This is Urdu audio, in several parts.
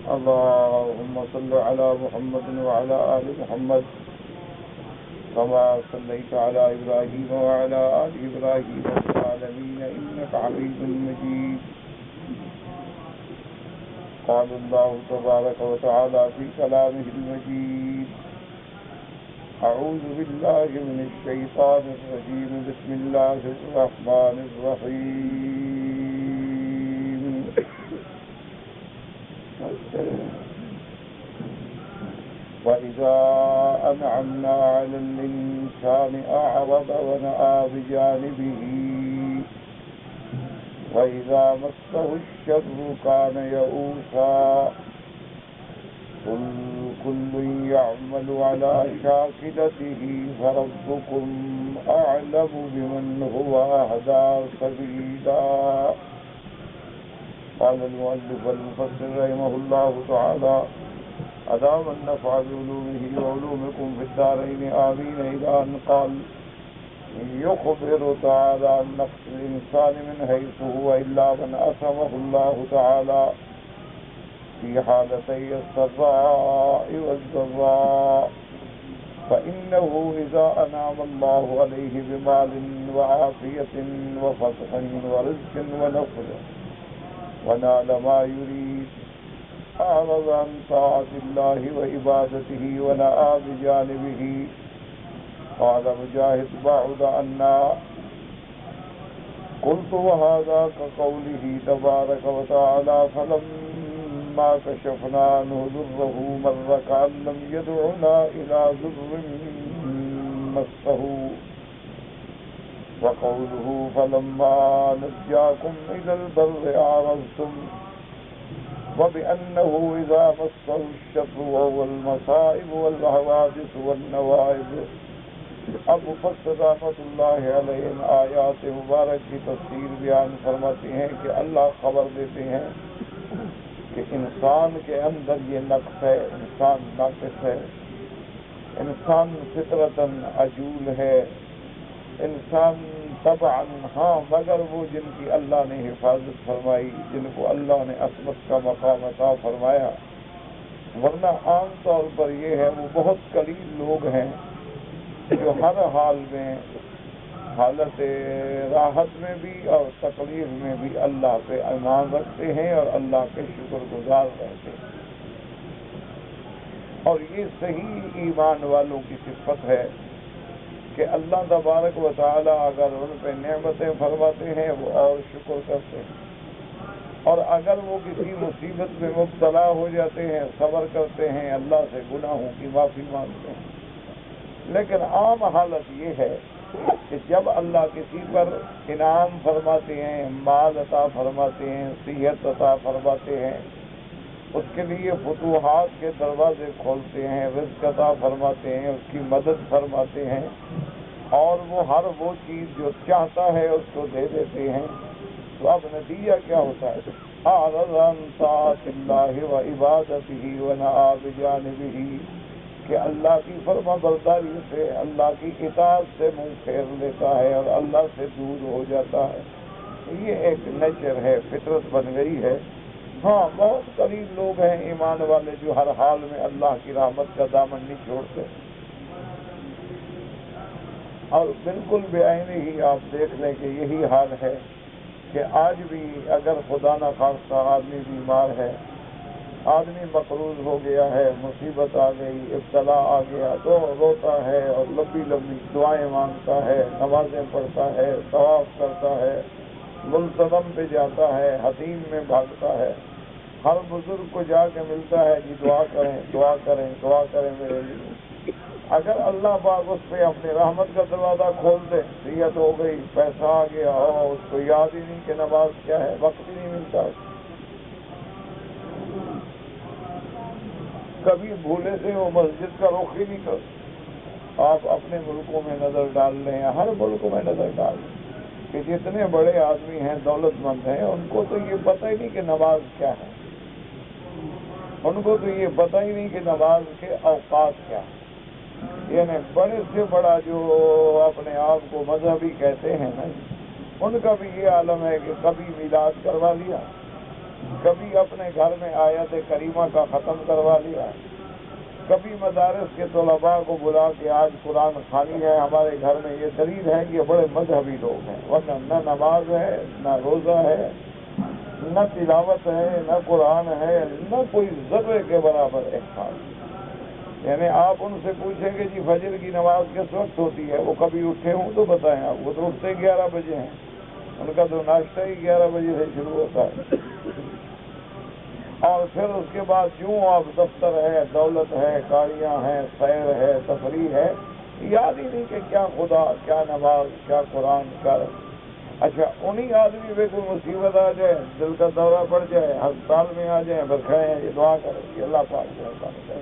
اللهم صل على محمد وعلى آل محمد كما صليت على إبراهيم وعلى آل إبراهيم في العالمين إنك حميد مجيد. قال الله تبارك وتعالى في كلامه المجيد: أعوذ بالله من الشيطان الرجيم. بسم الله الرحمن الرحيم. وإذا أنعمنا على الإنسان أعرض ونأى بجانبه وإذا مسه الشر كان يئوسا قل كل يعمل على شاكلته فربكم أعلم بمن هو أهدى سبيلا. قال المؤلف المفسر رحمه الله تعالى: أدام النفع بعلومه وعلومكم في الدارين آمين. إلى أن قال: يخبر تعالى عن نفس الإنسان من حيث هو إلا من أسمه الله تعالى في حالتي السراء والضراء، فإنه إذا أنعم الله عليه بمال وعافية وفتح ورزق ونصر ونال ما يريد أعرض عن طاعة الله وعبادته ونأى بجانبه. قال مجاهد: بعد عنا. قلت: وهذا كقوله تبارك وتعالى: فلما كشفنا عنه ضره مر كأن لم يدعنا إلى ضر مسه. وقوله: فلما نجاكم إلى البر أعرضتم. وبأنه إذا مسه الشر وهو المصائب والحوادث والنوائب. اب مفسر رحمۃ اللہ علیہ آیات مبارک کی تفسیر بیان فرماتے ہیں کہ اللہ خبر دیتے ہیں کہ انسان کے اندر یہ نقص ہے، انسان ناقص ہے، انسان فطرتاً عجول ہے، انسان طبعاً ہاں مگر وہ جن کی اللہ نے حفاظت فرمائی، جن کو اللہ نے عصمت کا مقام عطا فرمایا، ورنہ عام طور پر یہ ہے وہ بہت قلیل لوگ ہیں جو ہر حال میں، حالت راحت میں بھی اور تکلیف میں بھی اللہ پہ ایمان رکھتے ہیں اور اللہ کے شکر گزار رہتے ہیں. اور یہ صحیح ایمان والوں کی صفت ہے کہ اللہ تبارک و تعالی اگر ان پہ نعمتیں فرماتے ہیں وہ اور شکر کرتے ہیں، اور اگر وہ کسی مصیبت میں مبتلا ہو جاتے ہیں صبر کرتے ہیں، اللہ سے گناہوں کی معافی مانگتے ہیں. لیکن عام حالت یہ ہے کہ جب اللہ کسی پر انعام فرماتے ہیں، مال عطا فرماتے ہیں، صحت عطا فرماتے ہیں، اس کے لیے فتوحات کے دروازے کھولتے ہیں، رزق عطا فرماتے ہیں، اس کی مدد فرماتے ہیں، اور وہ ہر وہ چیز جو چاہتا ہے اس کو دے دیتے ہیں، تو اب نتیجہ کیا ہوتا ہے؟ اعرض عن طاعت اللہ وعبادتہ ونأى بجانبہ، کہ اللہ کی فرما برداری سے، اللہ کی اطاعت سے منہ پھیر لیتا ہے اور اللہ سے دور ہو جاتا ہے. یہ ایک نیچر ہے، فطرت بن گئی ہے. ہاں بہت قریب لوگ ہیں ایمان والے جو ہر حال میں اللہ کی رحمت کا دامن نہیں چھوڑتے. اور بالکل بے عینی ہی آپ دیکھ لیں کہ یہی حال ہے کہ آج بھی اگر خدا نہ خواستہ آدمی بیمار ہے، آدمی مقروض ہو گیا ہے، مصیبت آ گئی، ابتلا آ گیا، تو روتا ہے اور لمبی لمبی دعائیں مانگتا ہے، نمازیں پڑھتا ہے، طواف کرتا ہے، ملتزم پہ جاتا ہے، حتیم میں بھاگتا ہے، ہر بزرگ کو جا کے ملتا ہے کہ دعا کریں دعا کریں دعا کریں میرے لیے. اگر اللہ پاک اس پہ اپنی رحمت کا دروازہ کھول دے، صحت ہو گئی، پیسہ آ گیا، اور اس کو یاد ہی نہیں کہ نماز کیا ہے، وقت ہی نہیں ملتا. کبھی بھولے سے وہ مسجد کا رخ ہی نہیں کرتے. آپ اپنے ملکوں میں نظر ڈال لیں، ہر ملک میں نظر ڈال لیں کہ جتنے بڑے آدمی ہیں، دولت مند ہیں، ان کو تو یہ پتہ ہی نہیں کہ نماز کیا ہے، ان کو تو یہ پتہ ہی نہیں کہ نماز کے اوقات کیا ہے. یعنی بڑے سے بڑا جو اپنے آپ کو مذہبی کہتے ہیں نا، ان کا بھی یہ عالم ہے کہ کبھی میلاد کروا لیا، کبھی اپنے گھر میں آیت کریمہ کا ختم کروا لیا، کبھی مدارس کے طلباء کو بلا کے آج قرآن خوانی ہے ہمارے گھر میں، یہ دلیل ہے کہ یہ بڑے مذہبی لوگ ہیں، ورنہ نہ نماز ہے، نہ روزہ ہے، نہ تلاوت ہے، نہ قرآن ہے، نہ کوئی ذرے کے برابر احسان۔ یعنی آپ ان سے پوچھیں کہ جی فجر کی نماز کس وقت ہوتی ہے، وہ کبھی اٹھے ہوں تو بتائیں آپ، وہ تو اٹھتے 11 بجے ہیں، ان کا تو ناشتہ ہی 11 بجے سے شروع ہوتا ہے، اور پھر اس کے بعد یوں آپ دفتر ہے، دولت ہے، گاڑیاں ہیں، سیر ہے، تفریح ہے، یاد ہی نہیں کہ کیا خدا، کیا نماز، کیا قرآن، کیا۔ اچھا انہی آدمی پہ کوئی مصیبت آ جائے، دل کا دورہ پڑ جائے، ہسپتال میں آ جائیں، پھر کھڑے ہیں یہ دعا کریں کہ اللہ پاک مہربانی کرے۔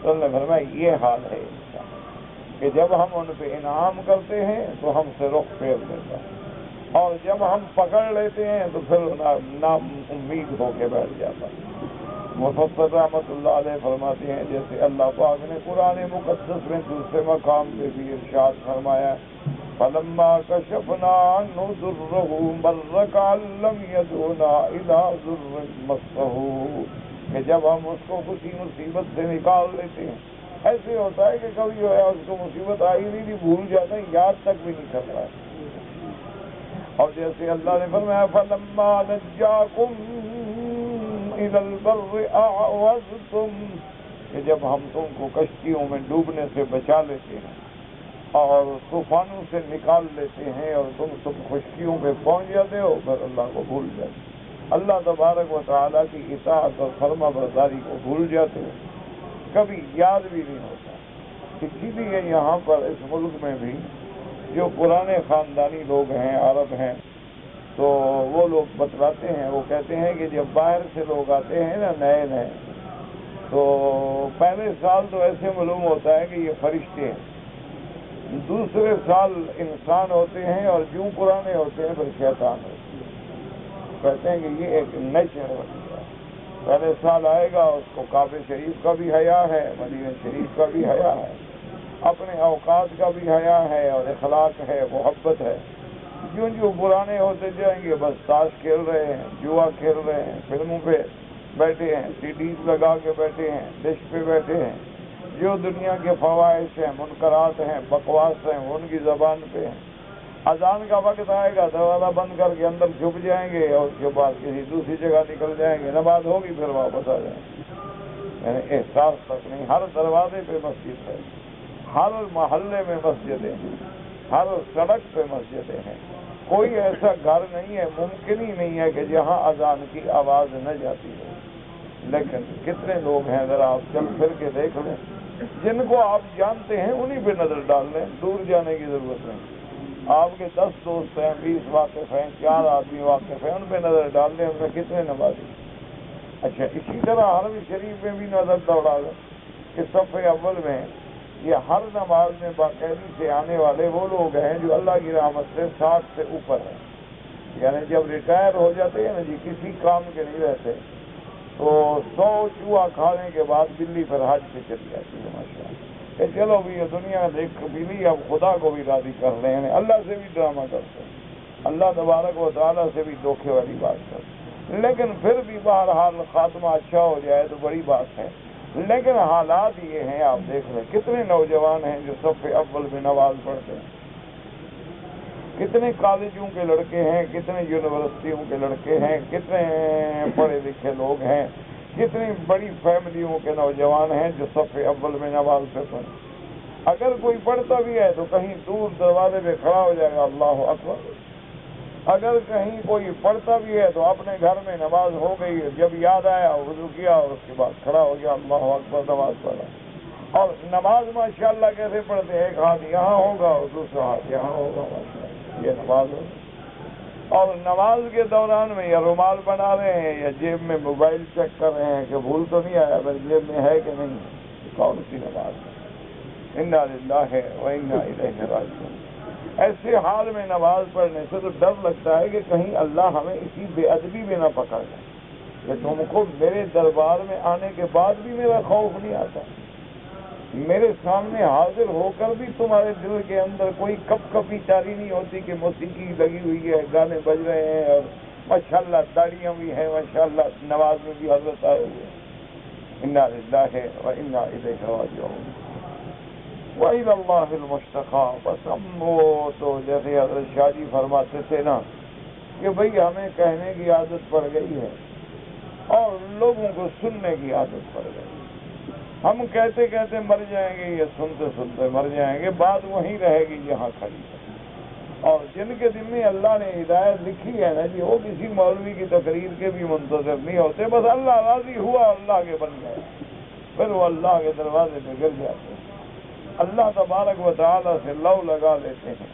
تو اللہ نے فرمایا یہ حال ہے انسان کہ جب ہم ان پہ انعام کرتے ہیں تو ہم سے رخ پھیر دیتا ہے، اور جب ہم پکڑ لیتے ہیں تو پھر نا امید ہو کے بیٹھ جاتا ہے۔ مفسر رحمۃ اللہ علیہ فرماتے ہیں جیسے اللہ پاک نے قرآن مقدس میں دوسرے مقام پہ بھی ارشاد فرمایا فَلَمَّا كَشَفْنَا عَنْهُ ضُرَّهُ مَرَّ كَأَن لَّمْ يَدْعُنَا إِلَىٰ ضُرٍّ مَّسَّهُ، کہ جب ہم اس کو کسی مصیبت سے نکال لیتے ہیں، ایسے ہوتا ہے کہ کبھی جو ہے اس کو مصیبت آئی نہیں تھی، بھول جاتا ہے، یاد تک بھی نہیں کرتا ہے۔ اور جیسے اللہ نے فرمایا فَلَمَّا نَجَّاكُمْ إِلَى الْبَرِّ أَعْرَضْتُمْ، کہ جب ہم تم کو کشتیوں میں ڈوبنے سے بچا لیتے ہیں اور طوفانوں سے نکال لیتے ہیں اور تم خشکیوں پہ پہنچ جاتے ہو، پھر اللہ کو بھول جاتے، اللہ تبارک و تعالیٰ کی اطاعت اور فرما برداری کو بھول جاتے ہو، کبھی یاد بھی نہیں ہوتا۔ اسی لیے یہاں پر اس ملک میں بھی جو پرانے خاندانی لوگ ہیں، عرب ہیں، تو وہ لوگ بتلاتے ہیں، وہ کہتے ہیں کہ جب باہر سے لوگ آتے ہیں نا نئے نئے، تو پہلے سال تو ایسے معلوم ہوتا ہے کہ یہ فرشتے ہیں، دوسرے سال انسان ہوتے ہیں، اور جو پرانے ہوتے ہیں پھر شیطان ہوتے ہیں۔ کہتے ہیں کہ یہ ایک نیچر ہوتی ہے، پہلے سال آئے گا اس کو کعبہ شریف کا بھی حیا ہے، مدینہ شریف کا بھی حیا ہے، اپنے اوقات کا بھی حیا ہے، اور اخلاق ہے، محبت ہے۔ جو جو پرانے ہوتے جائیں گے بس تاش کھیل رہے ہیں، جوا کھیل رہے ہیں، فلموں پہ بیٹھے ہیں، سی ڈیز لگا کے بیٹھے ہیں، ڈش پہ بیٹھے ہیں، جو دنیا کے فوائد ہیں، منکرات ہیں، بکواس ہیں، ان کی زبان پہ ہیں۔ اذان کا وقت آئے گا دروازہ بند کر کے اندر چھپ جائیں گے، اور اس کے بعد کسی دوسری جگہ نکل جائیں گے، نماز ہوگی پھر واپس آ جائیں گے، یعنی احساس تک نہیں۔ ہر دروازے پہ مسجد ہے، ہر محلے میں مسجدیں ہیں، ہر سڑک پہ مسجدیں ہیں، کوئی ایسا گھر نہیں ہے، ممکن ہی نہیں ہے کہ جہاں اذان کی آواز نہ جاتی ہو۔ لیکن کتنے لوگ ہیں ذرا آپ چل پھر کے دیکھ لیں، جن کو آپ جانتے ہیں انہی پہ نظر ڈال لیں، دور جانے کی ضرورت نہیں۔ آپ کے 10 دوست ہیں، 20 واقف ہیں، 4 آدمی واقف ہیں، ان پہ نظر ڈال لیں، ان میں کتنے نمازی۔ اچھا اسی طرح حرم شریف میں بھی نظر دوڑا لیں کہ صف اول میں یہ ہر نماز میں باقاعدگی سے آنے والے وہ لوگ ہیں جو اللہ کی رحمت سے 60 سے اوپر ہیں، یعنی جب ریٹائر ہو جاتے ہیں نا جی، کسی کام کے نہیں رہتے، تو 100 چوہا کھانے کے بعد بلی پر حج پہ چلی جاتی ہے ماشاءاللہ، کہ چلو بھی یہ دنیا دیکھ بلی اب خدا کو بھی راضی کر رہے ہیں، اللہ سے بھی ڈرامہ کرتے ہیں، اللہ تبارک و تعالیٰ سے بھی دھوکے والی بات کرتے ہیں، لیکن پھر بھی بہرحال خاتمہ اچھا ہو جائے تو بڑی بات ہے۔ لیکن حالات یہ ہیں، آپ دیکھ لیں کتنے نوجوان ہیں جو صف اول میں نماز پڑھتے ہیں، کتنے کالجوں کے لڑکے ہیں، کتنے یونیورسٹیوں کے لڑکے ہیں، کتنے پڑھے لکھے لوگ ہیں، کتنی بڑی فیملیوں کے نوجوان ہیں جو صف اول میں نماز پڑھتے ہیں۔ اگر کوئی پڑھتا بھی ہے تو کہیں دور دروازے پہ کھڑا ہو جائے گا اللہ اکبر، اگر کہیں کوئی پڑھتا بھی ہے تو اپنے گھر میں نماز ہو گئی، جب یاد آیا وضو کیا اور اس کے بعد کھڑا ہو گیا، اللہ اکبر نماز پڑھا۔ اور نماز ماشاءاللہ کیسے پڑھتے ہیں، ایک ہاتھ یہاں ہوگا اور دوسرا ہاتھ یہاں ہوگا، ماشاءاللہ یہ نماز ہوگی۔ اور نماز کے دوران میں یا رومال بنا رہے ہیں یا جیب میں موبائل چیک کر رہے ہیں کہ بھول تو نہیں آیا میری جیب میں ہے کہ نہیں، کون سی نماز ہے؟ انا للہ و انا الیہ راجعون۔ ایسے حال میں نماز پڑھنے سے تو ڈر لگتا ہے کہ کہیں اللہ ہمیں اسی بے ادبی میں نہ پکڑ لے کہ تم کو میرے دربار میں آنے کے بعد بھی میرا خوف نہیں آتا، میرے سامنے حاضر ہو کر بھی تمہارے دل کے اندر کوئی کپ کپی جاری نہیں ہوتی کہ موسیقی لگی ہوئی ہے، گانے بج رہے ہیں اور ماشاءاللہ داڑیاں بھی ہیں، ماشاءاللہ نماز میں بھی حضرت آئے ہوئے ہیں۔ انا للہ و انا الیہ راجعون وإلی اللہ المشتقى۔ بس ہم وہ تو جیسے حضرت شاہ جی فرماتے تھے نا کہ بھئی ہمیں کہنے کی عادت پڑ گئی ہے اور لوگوں کو سننے کی عادت پڑ گئی۔ ہم کہتے کہتے مر جائیں گے، یہ سنتے سنتے مر جائیں گے، بات وہیں رہے گی جہاں کھڑی ہے۔ اور جن کے دل میں اللہ نے ہدایت لکھی ہے نا جی، وہ کسی مولوی کی تقریر کے بھی منتظر نہیں ہوتے، بس اللہ راضی ہوا اللہ کے بن گئے، پھر وہ اللہ کے دروازے پہ گر جاتے ہیں، اللہ تبارک و تعالیٰ سے لو لگا لیتے ہیں،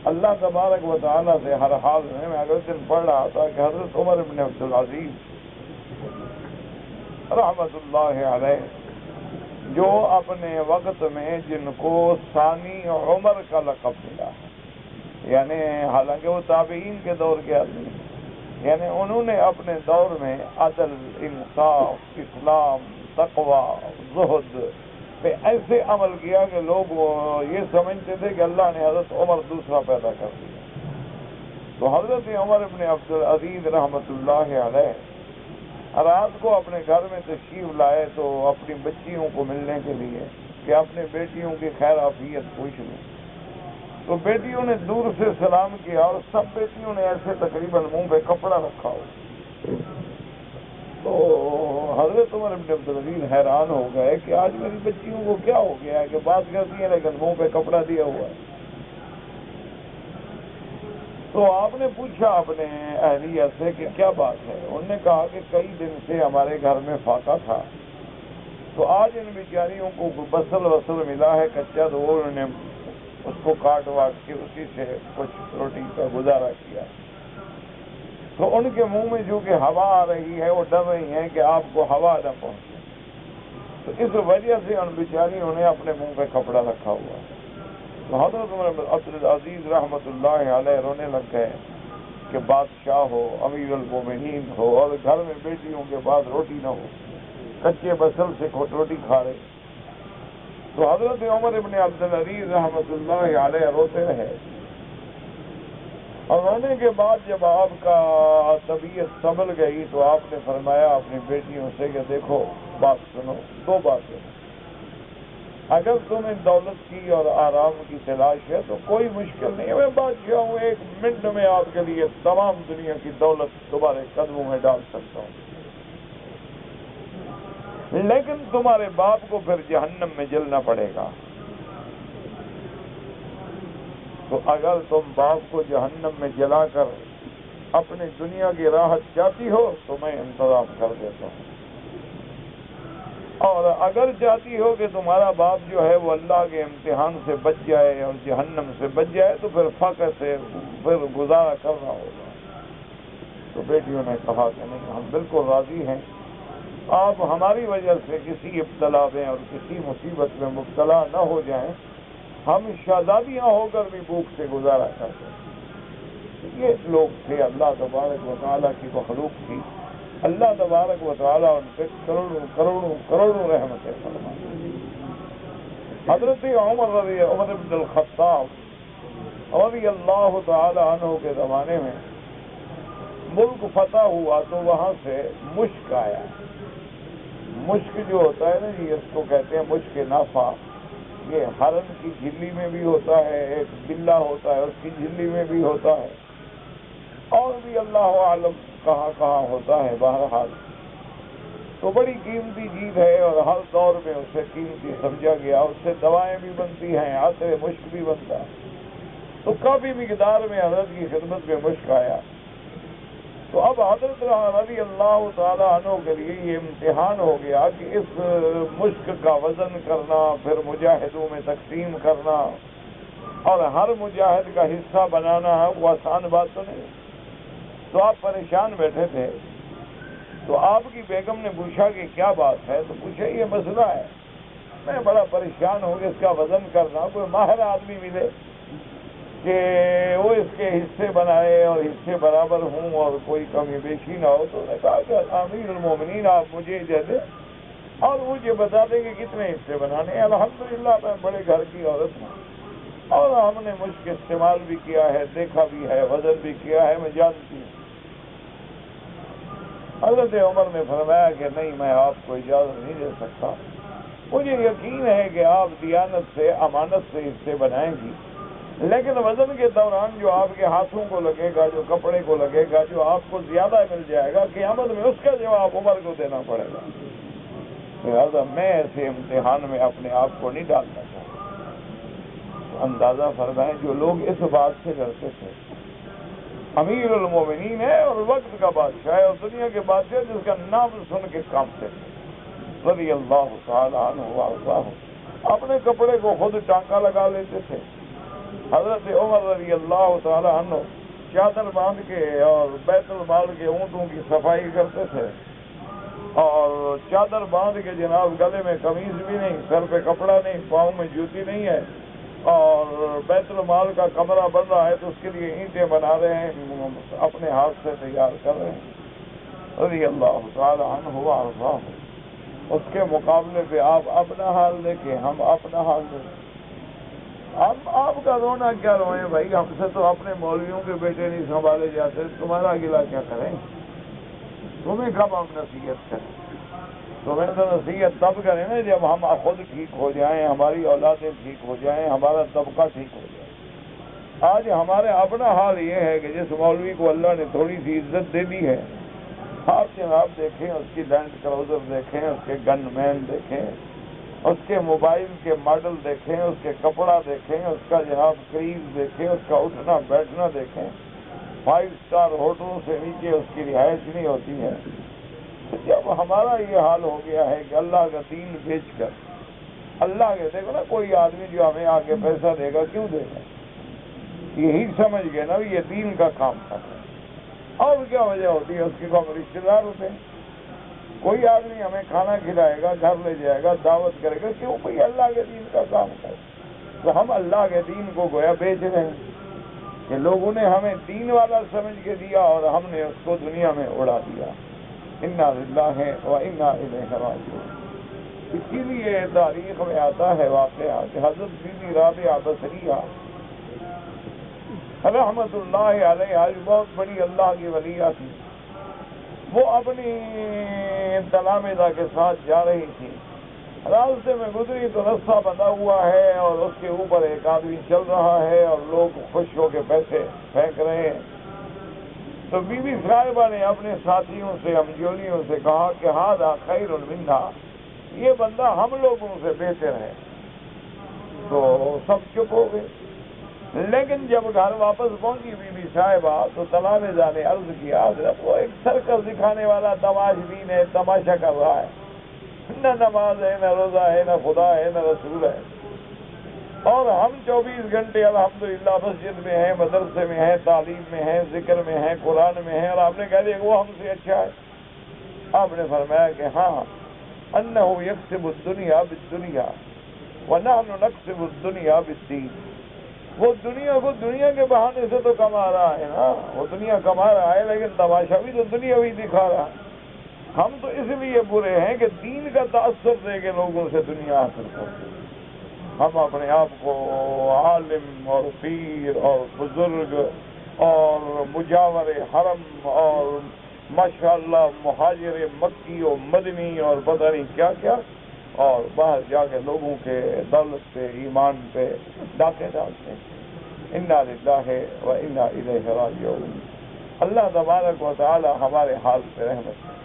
اللہ تبارک و تعالیٰ سے ہر حال میں اگلے دن پڑھ رہا تھا کہ حضرت عمر بن عبدالعزیز رحمت اللہ علیہ جو اپنے وقت میں جن کو ثانی عمر کا لقب ملا، یعنی حالانکہ وہ تابعین کے دور کے آدمی، یعنی انہوں نے اپنے دور میں عدل، انصاف، اسلام، تقوی، زہد پہ ایسے عمل کیا کہ لوگ یہ سمجھتے تھے کہ اللہ نے حضرت عمر دوسرا پیدا کر دیا۔ تو حضرت عمر بن عبدالعزیز رحمۃ اللہ علیہ رات کو اپنے گھر میں تشریف لائے تو اپنی بچیوں کو ملنے کے لیے کہ اپنے بیٹیوں کی خیر عافیت پوچھ لوں، تو بیٹیوں نے دور سے سلام کیا اور سب بیٹیوں نے ایسے تقریباً منہ پہ کپڑا رکھا ہو۔ تو حضرت عمر بن عبدالعزیز حیران ہو گئے کہ آج میری بچیوں کو کیا ہو گیا ہے کہ بات کرتی ہیں لیکن منہ پہ کپڑا دیا ہوا ہے۔ تو آپ نے پوچھا اپنے اہلیہ سے کہ کیا بات ہے؟ انہوں نے کہا کہ کئی دن سے ہمارے گھر میں فاقہ تھا، تو آج ان بیچاریوں کو بصل وصل ملا ہے کچا، تو وہ انہوں نے اس کو کاٹ واٹ کے اسی سے کچھ روٹی کا گزارا کیا۔ تو ان کے منہ میں جو کہ ہوا آ رہی ہے وہ ڈر رہی ہیں کہ آپ کو ہوا نہ پہنچے، تو اس وجہ سے ان بیچاریوں نے اپنے منہ پہ کپڑا رکھا ہوا ہے۔ تو حضرت عمر بن عبدالعزیز رحمۃ اللہ علیہ رونے لگ گئے کہ بادشاہ ہو، امیر المومنین ہو، اور گھر میں بیٹیوں کے بعد روٹی نہ ہو، کچے بصل سے روٹی کھا رہے۔ تو حضرت عمر بن عبدالعزیز رحمۃ اللہ علیہ روتے رہے، اور رونے کے بعد جب آپ کا طبیعت سنبھل گئی تو آپ نے فرمایا اپنی بیٹیوں سے کہ دیکھو بات سنو، دو باتیں، اگر تمہیں دولت کی اور آرام کی تلاش ہے تو کوئی مشکل نہیں ہے، میں بادشاہ ہوں، 1 منٹ میں آپ کے لیے تمام دنیا کی دولت تمہارے قدموں میں ڈال سکتا ہوں، لیکن تمہارے باپ کو پھر جہنم میں جلنا پڑے گا، تو اگر تم باپ کو جہنم میں جلا کر اپنی دنیا کی راحت چاہتی ہو تو میں انتظام کر دیتا ہوں، اور اگر چاہتی ہو کہ تمہارا باپ جو ہے وہ اللہ کے امتحان سے بچ جائے اور جہنم سے بچ جائے تو پھر فقر سے پھر گزارا کرنا ہوگا۔ تو بیٹیوں نے کہا کہ نہیں، ہم بالکل راضی ہیں، آپ ہماری وجہ سے کسی ابتلا میں اور کسی مصیبت میں مبتلا نہ ہو جائیں، ہم شہزادیاں ہو کر بھی بھوک سے گزارا کرتے ہیں۔ یہ لوگ تھے، اللہ تبارک و تعالیٰ کی مخلوق تھی، اللہ تبارک و تعالیٰ ان پہ کروڑوں کروڑوں کروڑوں رحمتیں فرمائے۔ حضرت عمر بن الخطاب رضی اللہ تعالیٰ عنہ کے زمانے میں ملک فتح ہوا تو وہاں سے مشک آیا۔ مشک جو ہوتا ہے نا جی، اس کو کہتے ہیں مشک نافع، یہ ہرن کی جھلی میں بھی ہوتا ہے، ایک بلہ ہوتا ہے اس کی جھلی میں بھی ہوتا ہے، اور بھی اللہ عالم کہاں کہاں ہوتا ہے، بہرحال تو بڑی قیمتی چیز ہے اور ہر دور میں اسے قیمتی سمجھا گیا، اس سے دوائیں بھی بنتی ہیں، عطر مشک بھی بنتا ہے، تو کافی مقدار میں حضرت کی خدمت میں مشک آیا۔ تو اب حضرت رضی اللہ تعالیٰ عنہ کے لیے یہ امتحان ہو گیا کہ اس مشک کا وزن کرنا، پھر مجاہدوں میں تقسیم کرنا اور ہر مجاہد کا حصہ بنانا وہ آسان بات تو نہیں۔ تو آپ پریشان بیٹھے تھے، تو آپ کی بیگم نے پوچھا کہ کیا بات ہے؟ تو پوچھا یہ مسئلہ ہے، میں بڑا پریشان ہوں کہ اس کا وزن کرنا، کوئی ماہر آدمی ملے کہ وہ اس کے حصے بنائے اور حصے برابر ہوں اور کوئی کمی بیشی نہ ہو۔ تو نے کہا کہ امیر المومنین آپ مجھے دے دیں اور مجھے بتا دیں کہ کتنے حصے بنانے ہیں۔ الحمدللہ میں بڑے گھر کی عورت ہوں اور ہم نے مشک استعمال بھی کیا ہے، دیکھا بھی ہے، وزن بھی کیا ہے، میں جانتی ہوں۔ حضرت عمر نے فرمایا کہ نہیں، میں آپ کو اجازت نہیں دے سکتا، مجھے یقین ہے کہ آپ دیانت سے، امانت سے حصے بنائیں گی، لیکن وزن کے دوران جو آپ کے ہاتھوں کو لگے گا، جو کپڑے کو لگے گا، جو آپ کو زیادہ مل جائے گا، قیامت میں اس کا جواب عمر کو دینا پڑے گا۔ لہٰذا میں ایسے امتحان میں اپنے آپ کو نہیں ڈالنا چاہتا۔ اندازہ فرمائیں جو لوگ اس بات سے ڈرتے تھے، امیر المومنین ہے اور وقت کا بادشاہ ہے اور دنیا کے بادشاہ جس کا نام سن کے کانپتے تھے، رضی اللہ تعالی عنہ وارضاہ، اپنے کپڑے کو خود ٹانکا لگا لیتے تھے۔ حضرت عمر رضی اللہ تعالی عنہ چادر باندھ کے اور بیت المال کے اونٹوں کی صفائی کرتے تھے، اور چادر باندھ کے جناب گلے میں قمیض بھی نہیں، سر پہ کپڑا نہیں، پاؤں میں جوتی نہیں ہے، اور بیت المال کا کمرہ بن رہا ہے تو اس کے لیے اینٹیں بنا رہے ہیں، اپنے ہاتھ سے تیار کر رہے ہیں، رضی اللہ تعالی عنہ وارضاہ۔ اس کے مقابلے پہ آپ اپنا حال دیکھیں، ہم اپنا حال دیکھیں۔ آپ کا رونا کیا روئیں بھائی، ہم سے تو اپنے مولویوں کے بیٹے نہیں سنبھالے جاتے، تمہارا گلہ کیا کریں؟ تمہیں کب ہم نصیحت کریں؟ تمہیں تو نصیحت تب کریں نا جب ہم خود ٹھیک ہو جائیں، ہماری اولادیں ٹھیک ہو جائیں، ہمارا طبقہ ٹھیک ہو جائے۔ آج ہمارے اپنا حال یہ ہے کہ جس مولوی کو اللہ نے تھوڑی سی عزت دے دی ہے، آپ جناب دیکھیں اس کی لینڈ کروزر دیکھیں، اس کے گن مین دیکھیں، اس کے موبائل کے ماڈل دیکھیں، اس کے کپڑا دیکھیں، اس کا جناب کریز دیکھیں، اس کا اٹھنا بیٹھنا دیکھیں، 5 اسٹار ہوٹلوں سے نیچے اس کی رہائش نہیں ہوتی ہے۔ جب ہمارا یہ حال ہو گیا ہے کہ اللہ کا دین بیچ کر اللہ کے، دیکھو نا کوئی آدمی جو ہمیں آگے پیسہ دے گا کیوں دے گا؟ یہی سمجھ گئے نا یہ دین کا کام کر رہے ہیں، اور کیا وجہ ہوتی ہے اس کی؟ کو ہم رشتے دار ہوتے ہیں، کوئی آدمی ہمیں کھانا کھلائے گا، گھر لے جائے گا، دعوت کرے گا، کیوں؟ کوئی اللہ کے دین کا کام کرے۔ تو ہم اللہ کے دین کو گویا بیچ رہے ہیں کہ لوگوں نے ہمیں دین والا سمجھ کے دیا اور ہم نے اس کو دنیا میں اڑا دیا۔ انا للہ و انا الیہ راجعون۔ اسی لیے تاریخ میں آتا ہے واقعہ کہ حضرت بی بی رابعہ بصریہ رحمت اللہ علیہ بہت بڑی اللہ کی ولیہ تھی، وہ اپنی تلامذہ کے ساتھ جا رہی تھی، راستے میں گزری تو رستہ بندھا ہوا ہے اور اس کے اوپر ایک آدمی چل رہا ہے اور لوگ خوش ہو کے پیسے پھینک رہے ہیں۔ تو بی بی صاحبہ نے اپنے ساتھیوں سے، ہمجولیوں سے کہا کہ ھذا خیر منا، یہ بندہ ہم لوگوں سے بہتر ہے۔ تو سب چپ ہو گئے، لیکن جب گھر واپس پہنچی بی بی صاحبہ تو تلامذہ نے عرض کیا حضرت وہ ایک سرکس دکھانے والا تماشبین ہے، تماشا کر رہا ہے، نہ نماز ہے، نہ روزہ ہے، نہ خدا ہے، نہ رسول ہے، اور ہم 24 گھنٹے الحمدللہ مسجد میں ہیں، مدرسے میں ہیں، تعلیم میں ہیں، ذکر میں ہیں، قرآن میں ہیں، اور آپ نے کہہ دیا کہ وہ ہم سے اچھا ہے۔ آپ نے فرمایا کہ ہاں، انہ یکسب الدنیا بالدنیا ونحن نکسب الدنیا بالدین، وہ دنیا کو دنیا کے بہانے سے تو کما رہا ہے نا، وہ دنیا کما رہا ہے لیکن تماشا بھی تو دنیاوی دکھا رہا ہے۔ ہم تو اس لیے برے ہیں کہ دین کا تأثر دے کے لوگوں سے دنیا حاصل کرتے ہیں۔ ہم اپنے آپ کو عالم اور پیر اور بزرگ اور مجاور حرم اور ماشاءاللہ مہاجر مکی اور مدنی اور پتہ نہیں کیا کیا، اور باہر جا کے لوگوں کے دولت پہ، ایمان پہ ڈاکے ڈالتے ہیں۔ انا للہ و انا الیہ راجعون۔ اللہ تبارک و تعالی ہمارے حال پہ رحمت کرے۔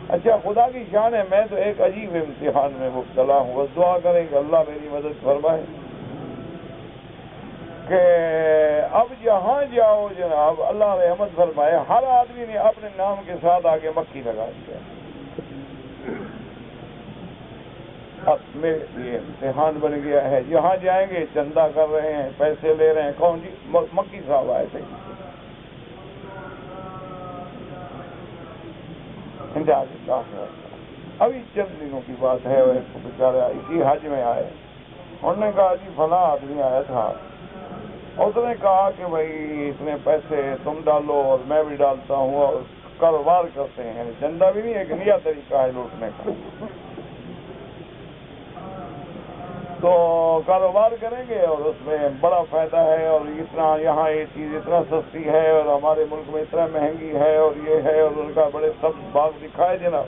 اچھا، خدا کی شان ہے، میں تو ایک عجیب امتحان میں مبتلا ہوں، بس دعا کریں کہ اللہ میری مدد فرمائے کہ اب جہاں جاؤ جناب اللہ رحمت فرمائے، ہر آدمی نے اپنے نام کے ساتھ آگے مکی لگا دیا۔ اب میرے لیے امتحان بن گیا ہے، جہاں جائیں گے چندہ کر رہے ہیں، پیسے لے رہے ہیں، کون جی؟ مکی صاحب آئے تھے۔ ابھی چند دنوں کی بات ہے، وہ بیچارہ اسی حج میں آئے، انہوں نے کہا جی فلاں آدمی آیا تھا، اس نے کہا کہ بھائی اتنے پیسے تم ڈالو اور میں بھی ڈالتا ہوں اور کاروبار کرتے ہیں، یعنی چندہ بھی نہیں، ایک نیا طریقہ ہے لوٹنے کا۔ تو کاروبار کریں گے اور اس میں بڑا فائدہ ہے، اور اتنا یہاں یہ چیز اتنا سستی ہے اور ہمارے ملک میں اتنا مہنگی ہے اور یہ ہے، اور ان کا بڑے سب باغ دکھائے جناب۔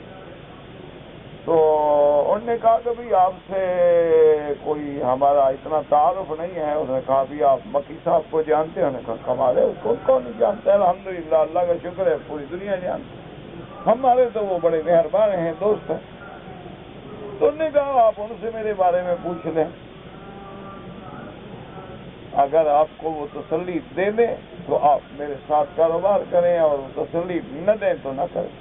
تو انہوں نے کہا کہ بھی آپ سے کوئی ہمارا اتنا تعارف نہیں ہے۔ انہوں نے کہا بھی آپ مکی صاحب کو جانتے ہیں؟ انہوں نے کہا کمال ہے، اس کو کون نہیں جانتا ہے؟ الحمدللہ، اللہ کا شکر ہے، پوری دنیا جانتی ہے، ہمارے تو وہ بڑے مہربان ہیں، دوست ہیں۔ تو انہوں نے کہا آپ ان سے میرے بارے میں پوچھ لیں، اگر آپ کو وہ تسلی دے دیں تو آپ میرے ساتھ کاروبار کریں، اور تسلی نہ دیں تو نہ کریں۔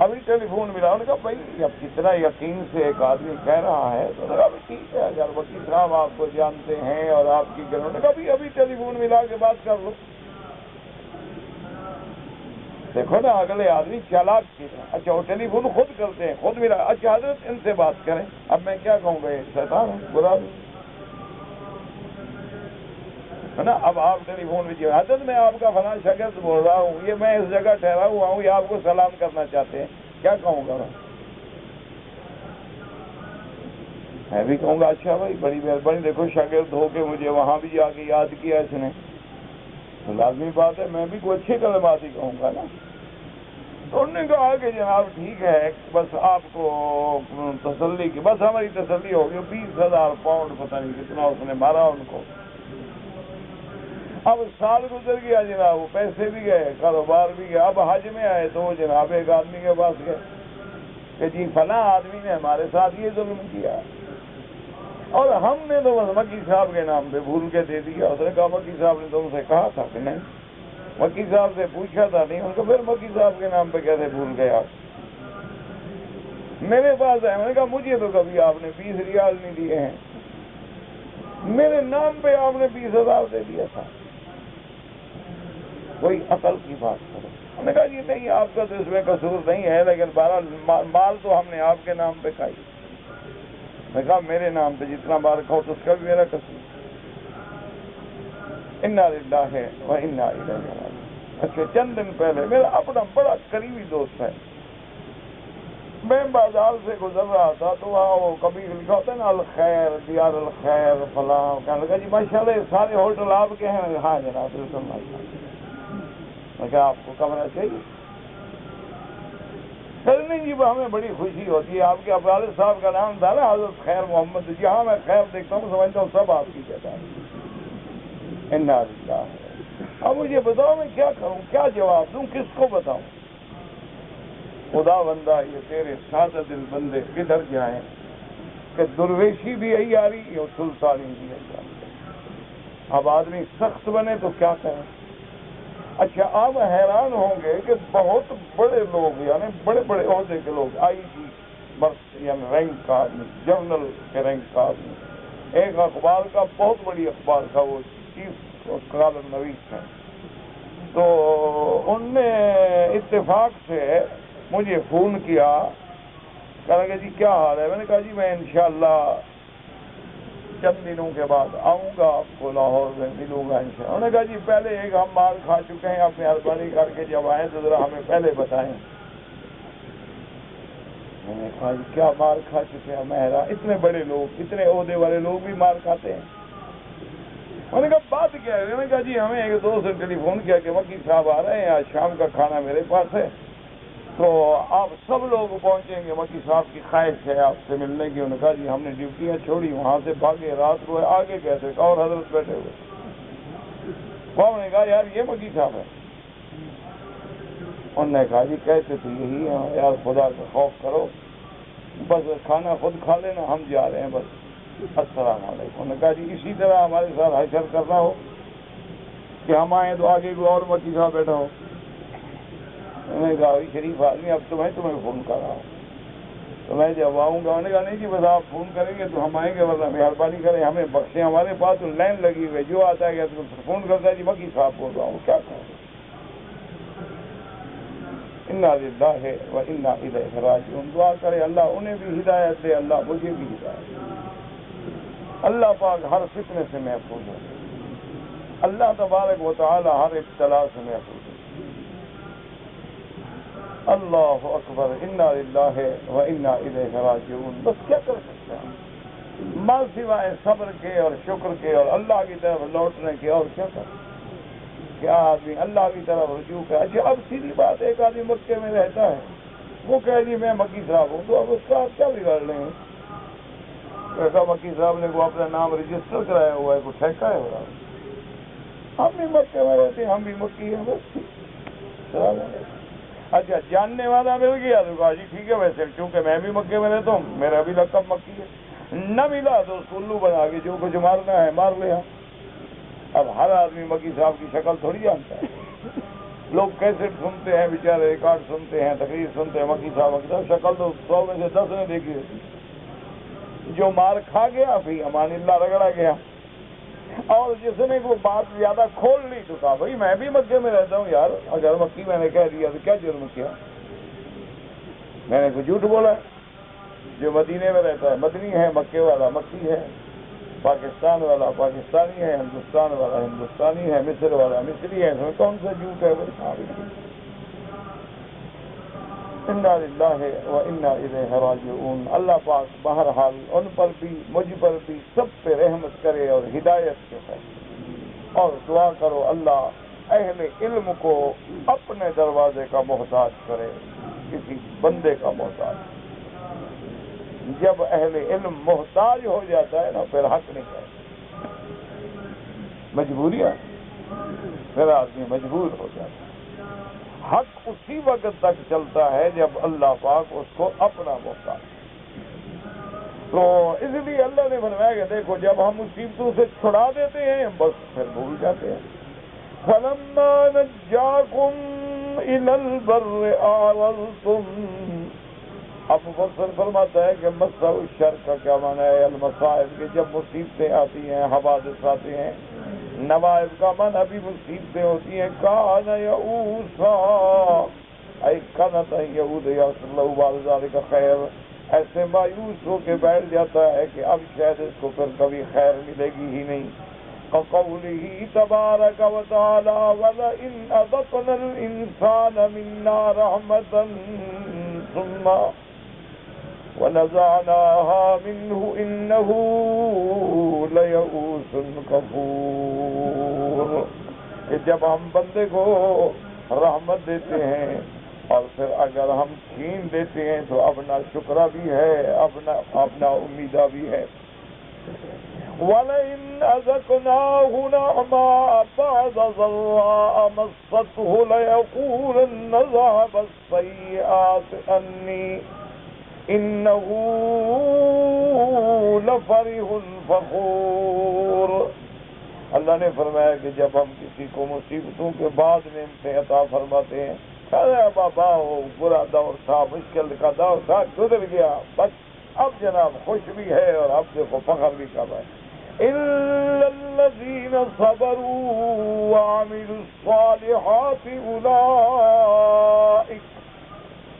ابھی ٹیلی فون ملا، انہوں نے کہا بھائی اب کتنا یقین سے ایک آدمی کہہ رہا ہے، تو انہوں نے کہا بھی ٹھیک ہے، اگر وکیل صاحب آپ کو جانتے ہیں اور آپ کی گھر، انہوں نے کہا ابھی ٹیلی فون ملا کے بات کر لو۔ دیکھو نا اگلے آدمی چالاک کی ہے، اچھا وہ ٹیلی فون خود کرتے ہیں، خود ملا، اچھا حضرت ان سے بات کریں۔ اب میں کیا کہوں گا، یہ شیطان ہے، برا ہے نا۔ اب آپ ٹیلی فون میں حضرت میں آپ کا فلاں شاگرد بول رہا ہوں، یہ میں اس جگہ ٹھہرا ہوا ہوں، یہ آپ کو سلام کرنا چاہتے ہیں، کیا کہوں گا میں بھی کہوں گا اچھا بھائی بڑی مہربانی، دیکھو شاگرد ہو کے مجھے وہاں بھی جا کے یاد کیا اس نے، تو لازمی بات ہے میں بھی کوئی اچھے کلمات ہی کہوں گا نا۔ تو انہوں نے کہا کہ جناب ٹھیک ہے، بس آپ کو تسلی کی، بس ہماری تسلی ہوگی، 20,000 پاؤنڈ پتہ نہیں کتنا اس نے مارا ان کو۔ اب سال گزر گیا جناب، وہ پیسے بھی گئے، کاروبار بھی گیا۔ اب حج میں آئے تو وہ جناب ایک آدمی کے پاس گئے کہ جی فلاں آدمی نے ہمارے ساتھ یہ ظلم کیا، اور ہم نے تو بس مکی صاحب کے نام پہ بھول کے دے دیا۔ اس نے کہا مکی صاحب نے تم سے کہا تھا کہ نہیں؟ مکی صاحب سے پوچھا تھا نہیں؟ ان کو پھر مکی صاحب کے نام پہ کیسے بھول گئے آپ؟ میرے پاس ہے۔ میں نے کہا مجھے تو کبھی آپ نے 20 ریال نہیں دیے ہیں، میرے نام پہ آپ نے 20,000 دے دیا تھا، کوئی عقل کی بات کرو۔ انہوں نے کہا جی نہیں، آپ کا تو اس میں قصور نہیں ہے، لیکن بہرحال مال تو ہم نے آپ کے نام پہ کھائی۔ میں کہا میرے نام پہ جتنا مال کھاؤ تو اس کا بھی میرا قصور۔ انا للہ و انا الیہ راجعون۔ اچھا چند دن پہلے میرا اپنا بڑا قریبی دوست ہے، میں بازار سے گزر رہا تھا تو وہاں وہ کبھی لکھا ہوتا ہے نا الخیر، دیار الخیر فلاں، کہنے لگا جی ماشاءاللہ یہ سارے ہوٹل آپ کے ہیں؟ ہاں جناب بالکل ماشاءاللہ۔ میں کہا آپ کو کمرہ چاہیے؟ نہیں جی ہمیں بڑی خوشی ہوتی ہے، آپ کے والد صاحب کا نام تھا نا حضرت خیر محمد جی، ہاں میں خیر دیکھتا ہوں سمجھتا ہوں سب آپ کی کہتا ہے۔ انا للہ۔ اب مجھے بتاؤ میں کیا کروں، کیا جواب دوں، کس کو بتاؤں؟ خدا بندہ یہ تیرے سادہ دل بندے کدھر جائیں کہ درویشی بھی یہی آ رہی اور سلطانی بھی یہی آ رہی۔ اب آدمی سخت بنے تو کیا کریں؟ اچھا آپ حیران ہوں گے کہ بہت بڑے لوگ، یعنی بڑے بڑے عہدے کے لوگ، آئی جی برس یعنی رینک کا آدمی، جنرل کے رینک کا آدمی، ایک اخبار کا، بہت بڑی اخبار کا وہ چیف کالم نویس ہیں، تو ان نے اتفاق سے مجھے فون کیا، کہا کہ جی کیا حال ہے؟ میں نے کہا جی میں انشاءاللہ چند دنوں کے بعد آؤں گا، آپ کو لاہور میں ملوں گا انشاءاللہ۔ انہوں نے کہا جی پہلے ایک ہم مار کھا چکے ہیں، آپ مہربانی کر کے جب آئیں تو ذرا ہمیں پہلے بتائیں۔ میں نے کہا جی کیا مار کھا چکے ہیں؟ مہرا اتنے بڑے لوگ، اتنے عہدے والے لوگ بھی مار کھاتے ہیں؟ انہوں نے کہا بات کیا ہے؟ میں نے کہا جی ہمیں ایک دوست نے ٹیلی فون کیا کہ وکیل صاحب آ رہے ہیں، آج شام کا کھانا میرے پاس ہے، تو آپ سب لوگ پہنچیں گے، وکیل صاحب کی خواہش ہے آپ سے ملنے کی۔ انہوں نے کہا جی ہم نے ڈیوٹیاں چھوڑی، وہاں سے بھاگے، رات کو آگے کیسے، اور حضرت بیٹھے ہوئے۔ انہوں نے کہا یار یہ وکیل صاحب ہے؟ انہوں نے کہا جی کہتے تو یہی ہے، یار خدا کا خوف کرو، بس کھانا خود کھا لینا، ہم جا رہے ہیں بس، السلام علیکم۔ انہوں نے کہا جی اسی طرح ہمارے ساتھ حشر کرنا ہو کہ ہم آئیں تو آگے کوئی اور وکیل صاحب بیٹھا ہو۔ انہوں نے کہا شریف آدمی اب تمہیں فون کر رہا ہوں، تو میں جب آؤں گا۔ انہوں نے کہا نہیں جی بس آپ فون کریں گے تو ہم آئیں گے، ورنہ مہربانی کریں ہمیں بخشیں، ہمارے پاس تو لائن لگی ہوئی ہے، جو آتا ہے کہ فون کرتا ہے جی وکیل صاحب بول رہا ہوں، کیا کروں؟ انا للہ و انا الیہ راجعون۔ دعا کرے اللہ انہیں بھی ہدایت دے، اللہ مجھے بھی ہدایت دے، اللہ پاک ہر فتنے سے محفوظ ہو، اللہ تبارک و تعالی ہر ابتلا سے محفوظ ہو۔ اللہ اکبر، انا للہ و انا الیہ راجعون۔ بس کیا کر سکتے ہیں؟ بس سوائے صبر کے اور شکر کے اور اللہ کی طرف لوٹنے کے اور کیا کر کیا آدمی اللہ کی طرف رجوع ہے. اچھا اب سیدھی بات، ایک آدمی مکے میں رہتا ہے، وہ کہہ جی میں مکی صاحب ہوں، تو اب اس کا آپ کیا بگاڑ لیں گے؟ ایسا مکی صاحب نے کو اپنا نام رجسٹر کرایا ہوا ہے، کوئی ٹھیکہ ہے ہو رہا، ہم بھی مکے میں رہتے ہیں، ہم بھی مکی ہیں بس. اچھا جاننے والا مل گیا تو کہا جی ٹھیک ہے، ویسے کیونکہ میں بھی مکے میں رہتا ہوں میرا بھی لقب مکی ہے. نہ ملا تو اس کو الو بنا کے جو کچھ مارنا ہے مار لیا. اب ہر آدمی مکی صاحب کی شکل تھوڑی جانتا ہے. لوگ کیسٹ سنتے ہیں بیچارے، ریکارڈ سنتے ہیں، تقریر سنتے ہیں، مکی صاحب شکل تو 100 میں سے 10 نے دیکھی ہوتی. جو مار کھا گیا پھر امان اللہ رگڑا گیا، اور جس نے وہ بات زیادہ کھول لی تو کہا بھائی میں بھی مکے میں رہتا ہوں یار، اگر مکی میں نے کہہ دیا تو کیا جرم کیا، میں نے کوئی جھوٹ بولا. جو مدینے میں رہتا ہے مدنی ہے، مکے والا مکی ہے، پاکستان والا پاکستانی ہے، ہندوستان والا ہندوستانی ہے، مصر والا مصری ہے، اس میں کون سا جھوٹ ہے؟ انا للہ و انا الیہ راجعون. اللہ پاک بہرحال ان پر بھی مجھ پر بھی سب پہ رحمت کرے اور ہدایت کے ساتھ. اور دعا کرو اللہ اہل علم کو اپنے دروازے کا محتاج کرے، کسی بندے کا محتاج. جب اہل علم محتاج ہو جاتا ہے نا پھر حق نہیں ہے، مجبوریاں، پھر آدمی مجبور ہو جاتا ہے. حق اسی وقت تک چلتا ہے جب اللہ پاک اس کو اپنا محتاج. تو اس لیے اللہ نے فرمایا کہ دیکھو جب ہم مصیبتوں سے چھڑا دیتے ہیں بس پھر بھول جاتے ہیں. فَلَمَّا نَجَّاكُمْ إِلَى الْبَرِّ أَعْرَضْتُمْ. اب مفسر فرماتا ہے کہ مسّ الشر کا کیا معنی ہے؟ المصائب، کہ جب مصیبتیں آتی ہیں، حوادث آتے ہیں. نوائب کا معنی بھی مصیبتیں ہوتی ہیں. کان یئوسا ای کنت یعود یغفر اللہ بعد ذلک خیر، ایسے مایوس ہو کے بیٹھ جاتا ہے کہ اب شاید اس کو پھر کبھی خیر ملے گی ہی نہیں. قوله تبارک و تعالی وَلَئِنْ أَذَقْنَا الْإِنسَانَ مِنَّا رَحْمَةً ثُمَّ وَنَزَعْنَاهَا مِنْهُ إِنَّهُ لَيَئُوسٌ كَفُورٌ. کہ جب ہم بندے کو رحمت دیتے ہیں اور پھر اگر ہم چھین دیتے ہیں تو اپنا شکرہ بھی ہے، اپنا امیدہ بھی ہے. وَلَئِنْ أَذَقْنَاهُ نَعْمَاءَ بَعْدَ ضَرَّاءَ مَسَّتْهُ لَيَقُولَنَّ ذَهَبَ السَّيِّئَاتُ عَنِّي إِنَّهُ لَفَرِحٌ فَخُورٌ. اللہ نے فرمایا کہ جب ہم کسی کو مصیبتوں کے بعد نعمتیں عطا فرماتے ہیں، ارے بابا وہ برا دور تھا، مشکل کا دور تھا، گزر گیا، بس اب جناب خوش بھی ہے اور اب دیکھو فخر بھی کر رہا ہے. إِلَّا الَّذِينَ صَبَرُوا وَعَمِلُوا الصَّالِحَاتِ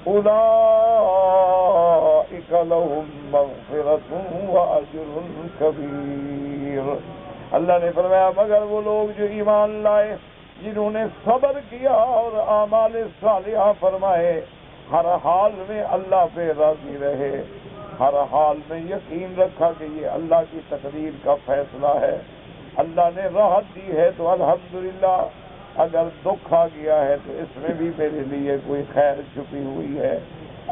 أُولَئِكَ لَهُمْ مَغْفِرَةٌ وَأَجْرٌ كَبِيرٌ. اللہ نے فرمایا مگر وہ لوگ جو ایمان لائے، جنہوں نے صبر کیا اور اعمال صالحہ فرمائے، ہر حال میں اللہ پہ راضی رہے، ہر حال میں یقین رکھا کہ یہ اللہ کی تقدیر کا فیصلہ ہے، اللہ نے راحت دی ہے تو الحمدللہ، اگر دکھ آ گیا ہے تو اس میں بھی میرے لیے کوئی خیر چھپی ہوئی ہے.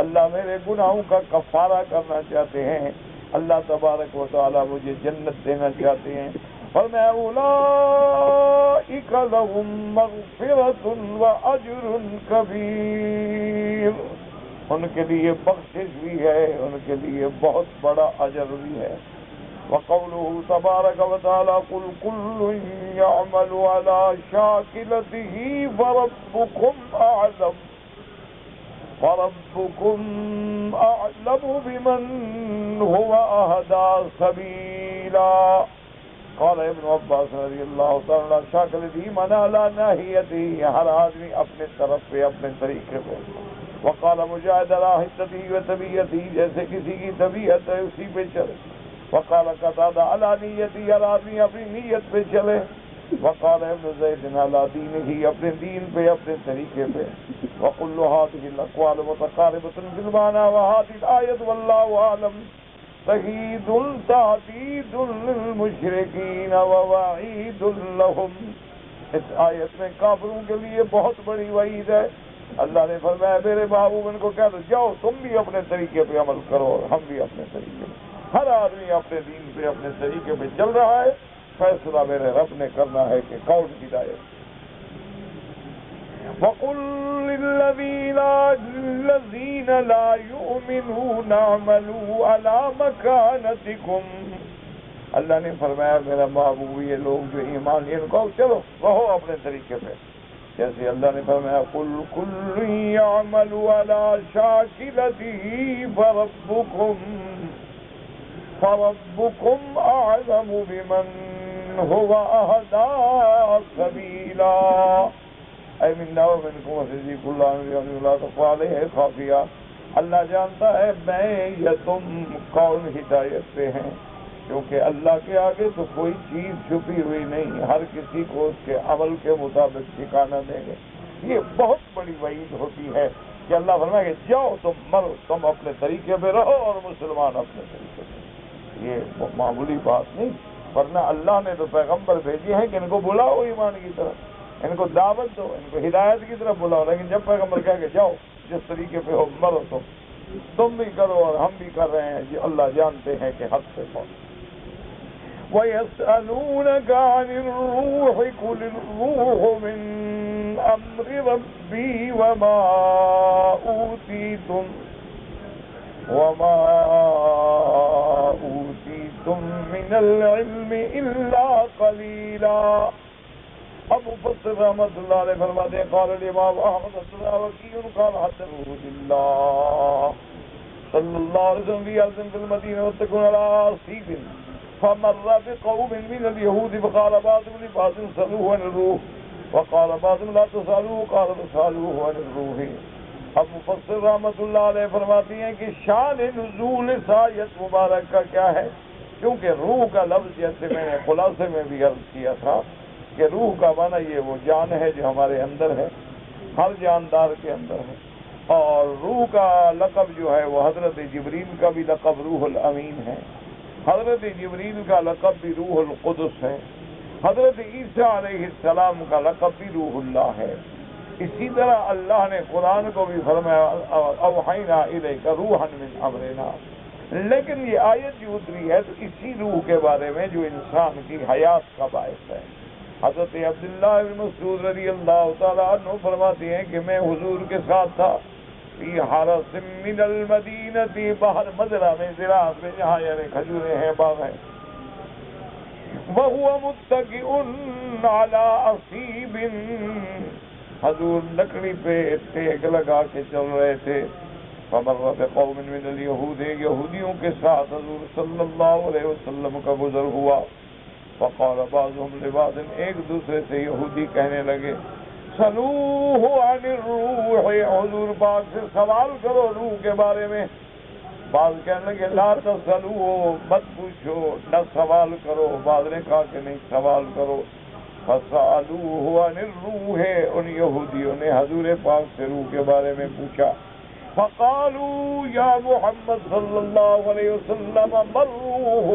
اللہ میرے گناہوں کا کفارہ کرنا چاہتے ہیں، اللہ تبارک و تعالی مجھے جنت دینا چاہتے ہیں. فرمایا اولئک لہم مغفرۃ واجر کبیر. ان کے لیے بخشش بھی ہے، ان کے لیے بہت بڑا اجر بھی ہے. وقوله تبارک و تعالی قل كل يعمل على شاكلته فربكم أعلم بمن هو أهدى سبيلا. قال ابن عباس رضی اللہ تعالی شاکلتی منا لا ناہیتی، ہر آدمی اپنے طرف پہ اپنے طریقے پہ. وقال مجاہد راحتی و طبیعتی، جیسے کسی کی طبیعت ہے اسی پہ چلے. وقال قتادہ علی نیتی، ہر آدمی اپنی نیت پہ چلے. وقال ابن زید علی دینہ، اپنے دین پہ اپنے طریقے پہ. وکل هذه الاقوال متقاربۃ فی المعنى وهذه الآیۃ واللہ اعلم تحید تحدید للمشرکین ووعید لہم. اس آیت میں کافروں کے لیے بہت بڑی وعید ہے. اللہ نے فرمایا میرے محبوب ان کو کہہ دو جاؤ تم بھی اپنے طریقے پہ عمل کرو اور ہم بھی اپنے طریقے پہ. ہر آدمی اپنے دین پہ اپنے طریقے پہ چل رہا ہے. فیصلہ میرے رب نے کرنا ہے کہ کون ہدایت. وَقُلْ لِلَّذِينَ لَا يُؤْمِنُونَ اعْمَلُوا عَلَى مَكَانَتِكُمْ. اللہ نے فرمایا میرا محبوب یہ لوگ جو ایمان ان کو چلو رہو اپنے طریقے پہ. جیسے اللہ نے فرمایا قُلْ كُلٌّ يَعْمَلُ عَلَى شَاكِلَتِهِ فَرَبُّكُمْ أَعْلَمُ بِمَنْ هُوَ أَهْدَىٰ سَبِيلًا. اے منا ومنکم وصدیق اللہ لا تخفى علیہ خافیہ. اللہ جانتا ہے میں یا تم کون ہدایت پہ ہیں، کیونکہ اللہ کے آگے تو کوئی چیز چھپی ہوئی نہیں. ہر کسی کو اس کے عمل کے مطابق ٹھکانہ دیں گے. یہ بہت بڑی وعید ہوتی ہے کہ اللہ فرمائے کہ جاؤ تم مرو، تم اپنے طریقے پہ رہو اور مسلمان اپنے طریقے پہ. یہ معمولی بات نہیں، ورنہ اللہ نے تو پیغمبر بھیجے ہیں کہ ان کو بلاؤ ایمان کی طرف، ان کو دعوت دو، ان کو ہدایت کی طرف بلاؤ. لیکن جب پیغمبر کہہ کہ جاؤ جس طریقے پہ ہو مرو تم بھی کرو اور ہم بھی کر رہے ہیں، یہ اللہ جانتے ہیں کہ حد سے پہنچ. وَيَسْأَلُونَكَ عَنِ الرُّوحِ قُلِ الرُّوحُ مِنْ أَمْرِ رَبِّي وَمَا أُوتِيتُم مِّنَ الْعِلْمِ إِلَّا قَلِيلًا. اب مفسر رحمۃ اللہ علیہ فرماتے ہیں قال الامام احمد الراوقی قال حدثنا رسول اللہ صلی اللہ علیہ وسلم في أرض في المدينة واتقوا على عصيب فمر بقوم من اليهود فقال بعضهم لبعض سألوه عن الروح وقال بعضهم لا تسألوه قال سألوه عن الروح. اب مفسر رحمۃ اللہ علیہ فرماتے ہیں کہ شان نزول اس آیت مبارک کا کیا ہے، کیونکہ روح کا لفظ جیسے میں نے خلاصے میں بھی عرض کیا تھا کہ روح کا معنی یہ وہ جان ہے جو ہمارے اندر ہے، ہر جاندار کے اندر ہے. اور روح کا لقب جو ہے وہ حضرت جبریل کا بھی لقب روح الامین ہے، حضرت جبریل کا لقب بھی روح القدس ہے، حضرت عیسیٰ علیہ السلام کا لقب بھی روح اللہ ہے. اسی طرح اللہ نے قرآن کو بھی فرمایا اوحینا الیک روحا من امرنا. لیکن یہ آیت جو اتری ہے تو اسی روح کے بارے میں جو انسان کی حیات کا باعث ہے. حضرت عبداللہ بن مسعود رضی اللہ تعالیٰ عنہ فرماتے ہیں کہ میں حضور کے ساتھ تھا فی حرس من المدینہ، باہر مزرعہ میں زراعت میں جہاں یعنی کھجوریں ہیں باغ ہیں. وَهُوَ مُتَّكِئٌ عَلَىٰ عَصِيبٍ، حضور لکڑی پہ ٹیک لگا کے چل رہے تھے. فَمَرَّ بِقَوْمٍ مِّنَ الْيَهُودِ، یہودیوں کے ساتھ حضور صلی اللہ علیہ وسلم کا گزر ہوا. فقال بعضهم لبعض، ایک دوسرے سے یہودی کہنے لگے سلوہ عن الروح، حضور پاک سے سوال کرو روح کے بارے میں. بعض کہنے لگے لا تسلوہ، مت پوچھو نہ سوال کرو. بعض نے کہا کہ نہیں سوال کرو. فسألوہ عن الروح، ان یہودیوں نے حضور پاک سے روح کے بارے میں پوچھا. فقالوا یا محمد صلی اللہ علیہ وسلم مَرُّوحُ،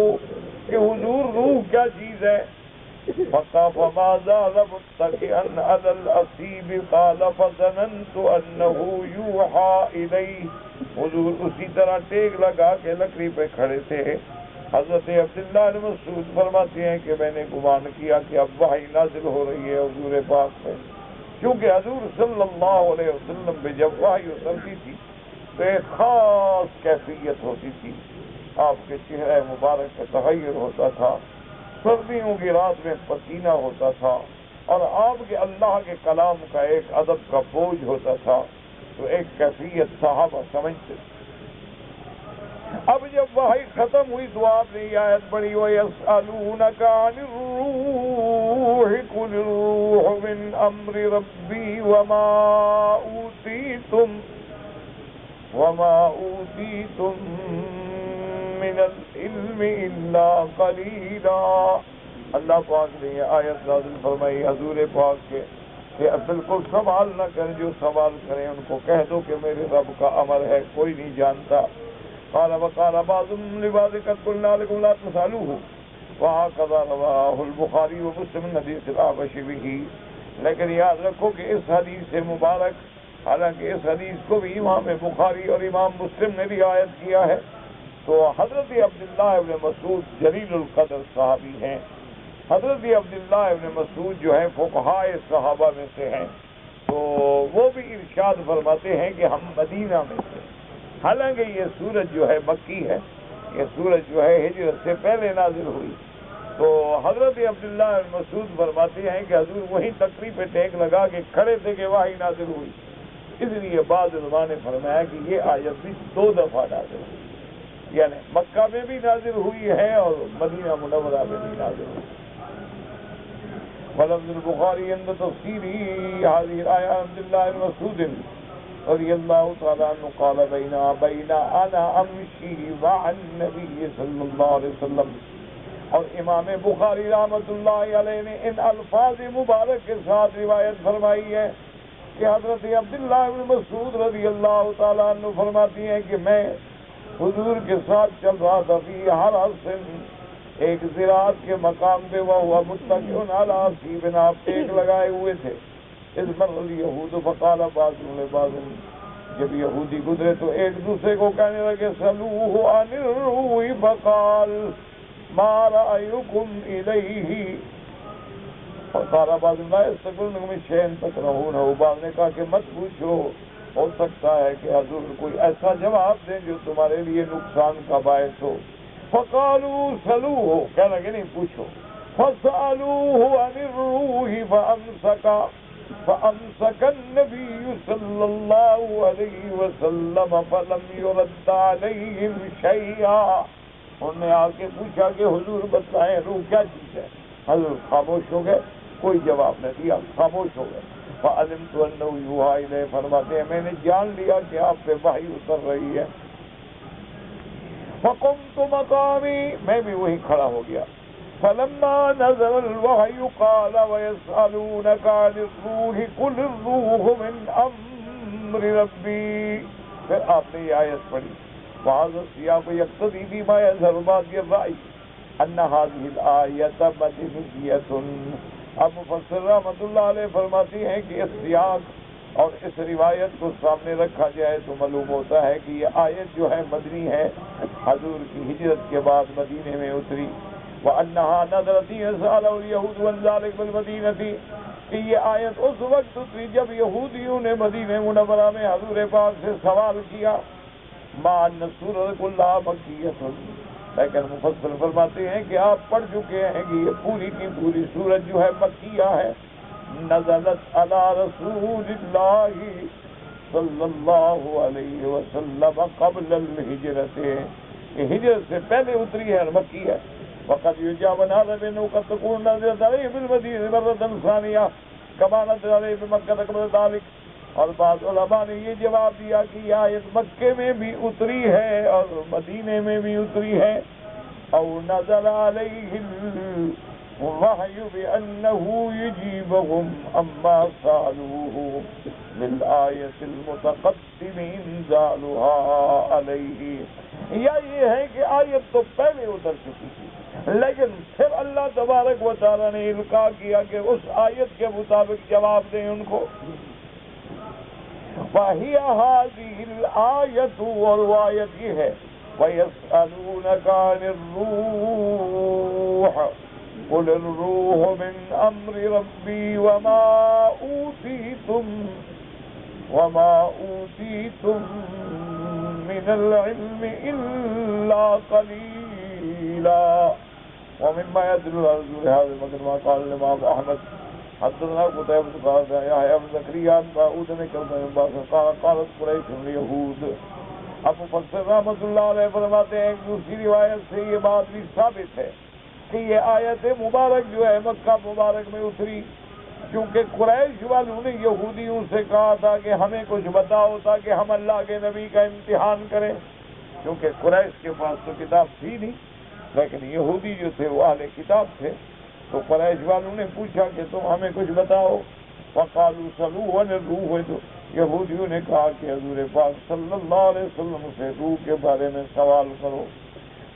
کہ حضور روح کیا چیز ہے. فما زال متكئا على الأصيب قال فظننت أنه يوحى إليه. حضور اسی طرح ٹیک لگا کے لکڑی پہ کھڑے تھے. حضرت عبداللہ بن مسعود فرماتے ہیں کہ میں نے گمان کیا کہ اب وحی نازل ہو رہی ہے حضور پاک میں، کیونکہ حضور صلی اللہ علیہ وسلم پہ جب وحی اترتی تھی تو ایک خاص کیفیت ہوتی تھی. آپ کے چہرے مبارک کا تغیر ہوتا تھا، سردیوں کی رات میں پسینہ ہوتا تھا، اور آپ کے اللہ کے کلام کا ایک ادب کا بوجھ ہوتا تھا. تو ایک کیفیت صحابہ سمجھتے. اب جب وحی ختم ہوئی تو آپ نے یہ آیت پڑھی وَيَسْأَلُونَكَ عَنِ الرُّوحِ قُلِ الرُّوحُ مِنْ أَمْرِ رَبِّي وَمَا أُوتِيتُم من العلم الا قلیلا. اللہ پاک نے یہ آیت نازل فرمائی حضور پاک کے کہ بالکل سوال نہ کریں، جو سوال کریں ان کو کہہ دو کہ میرے رب کا امر ہے، کوئی نہیں جانتا قال وقال بعضهم لبعض قد قلنا لكم لا تسألوه وهكذا رواه البخاری ومسلم من حدیث الأعمش به. لیکن یاد رکھو کہ اس حدیث مبارک، حالانکہ اس حدیث کو بھی امام بخاری اور امام مسلم نے روایت کیا ہے، تو حضرت عبداللہ ابن مسعود جلیل القدر صحابی ہیں. حضرت عبداللہ ابن مسعود جو ہیں فقہائے صحابہ میں سے ہیں، تو وہ بھی ارشاد فرماتے ہیں کہ ہم مدینہ میں تھے. حالانکہ یہ سورج جو ہے مکی ہے، یہ سورج جو ہے ہجرت سے پہلے نازل ہوئی. تو حضرت عبداللہ ابن مسعود فرماتے ہیں کہ حضور وہیں تکری پہ ٹیک لگا کے کھڑے تھے کہ وحی نازل ہوئی. اس لیے بعض علماء نے فرمایا کہ یہ آیت بھی 2 دفعہ نازل ہوئی، یعنی مکہ میں بھی نازل ہوئی ہے اور مدینہ منورہ میں بھی نازل ہوئی. ولفظ البخاری عند تفسیره هذه الآية عبد الله بن مسعود رضي الله تعالى عنه قال بين أنا أمشي مع النبي صلى الله عليه وسلم. اور امام بخاری رحمۃ اللہ علیہ نے ان الفاظ مبارک کے ساتھ روایت فرمائی ہے کہ حضرت عبداللہ بن مسعود رضی اللہ تعالیٰ عنہ فرماتی ہیں کہ میں حضور کے ساتھ چل رہا تھا فی حرس، ایک زراعت کے مقام پہ، وہ ہوا متکئ علی سیب، آپ ٹیک لگائے ہوئے تھے. اذ مر الیہود فقال بعضهم لبعض، جب یہودی گزرے تو ایک دوسرے کو کہنے لگے سلوہ عن الروح فقال ما رأیکم الیہ فقال بعضهم لا یستقبلن من شیء تکرہونہ. بعض نے کہا کہ مت پوچھو، ہو سکتا ہے کہ حضور کوئی ایسا جواب دیں جو تمہارے لیے نقصان کا باعث ہو. فقالوا سلوه، کہنے لگے نہیں پوچھو. فسألوه عن الروح فأمسك النبي صلى الله عليه وسلم فلم يرد عليهم شيئا. انہوں نے آ کے پوچھا کہ حضور بتلائیں روح کیا چیز ہے. حضور خاموش ہو گئے، کوئی جواب نہیں دیا، خاموش ہو گئے. فعلمت انه يوحى اليه، فرماتے ہیں میں نے جان لیا کہ آپ پہ وحی اتر رہی ہے. فقمت مقامی، میں بھی وہیں کھڑا ہو گیا. فلما نزل الوحی قال ويسألونك عن الروح قل الروح من امر ربی. پھر آپ نے یہ آیت پڑھی وهذا السياق يقتضي بما يظهر بعض الرأي ان هذه الآية مدنية. اب مفسر رحمۃ اللہ علیہ فرماتی ہیں کہ اس سیاق اور اس روایت کو سامنے رکھا جائے تو معلوم ہوتا ہے کہ یہ آیت جو ہے مدنی ہے، حضور کی ہجرت کے بعد مدینے میں اتری. وَأَنَّهَا نَزَلَتْ يَسْأَلُ الْيَهُودُ عَنْ ذَلِكَ بِالْمَدِينَةِ، کہ یہ آیت اس وقت اتری جب یہودیوں نے مدینہ منورہ میں حضور پاک سے سوال کیا. مَا أَنَّ السُّورَةَ كُلَّهَا مَكِّيَّةٌ، لیکن مفسر فرماتے ہیں کہ آپ پڑھ چکے ہیں کہ یہ پوری کی پوری سورت جو ہے مکیہ ہے. نزلت علی رسول اللہ صلی اللہ علیہ وسلم قبل الہجرت، یہ ہجرت سے پہلے اتری ہے، مکی ہے. وقد يجاب هذا بأنه قد تكون نازلة عليه بالمدينة مرة ثانية كما نزل عليه بمكة قبل ذلك. اور بعض علماء نے یہ جواب دیا کہ یہ آیت مکے میں بھی اتری ہے اور مدینے میں بھی اتری ہے. او نزل عليه الوحي بأنه يجيبهم أما سألوه بالآية المتقدم إنزالها عليه. یا یہ ہے کہ آیت تو پہلے اتر چکی تھی لیکن پھر اللہ تبارک و تعالیٰ نے القاء کیا کہ اس آیت کے مطابق جواب دیں ان کو. وَهِيَ هَذِهِ الْآيَةُ، اور وہ آیت یہ ہے وَيَسْأَلُونَكَ عَنِ الرُّوحِ قُلِ الرُّوحُ مِنْ أَمْرِ رَبِّي وَمَا أُوتِيتُم من العلم إلا قليلا. ومما يدل على نزول هذا المثل ما قال الإمام أحمد حدثنا قتيبة قال يحيى بن زكريا عن داود بن كيسان قالت قريش اليهود. اب مفسر رحمۃ اللہ علیہ فرماتے ہیں ایک دوسری روایت سے یہ بات بھی ثابت ہے کہ یہ آیت مبارک جو ہے مکہ مبارک میں اتری کیونکہ قریش والوں نے یہودیوں سے کہا تھا کہ ہمیں کچھ بتاؤ تاکہ ہم اللہ کے نبی کا امتحان کریں. کیونکہ قریش کے پاس تو کتاب تھی نہیں، لیکن یہودی جو تھے وہ اہل کتاب تھے. تو قریش والوں نے پوچھا کہ تم ہمیں کچھ بتاؤ. وقالوا سلوا عن الروح، تو یہودیوں نے کہا کہ حضور پاک صلی اللہ علیہ وسلم سے روح کے بارے میں سوال کرو.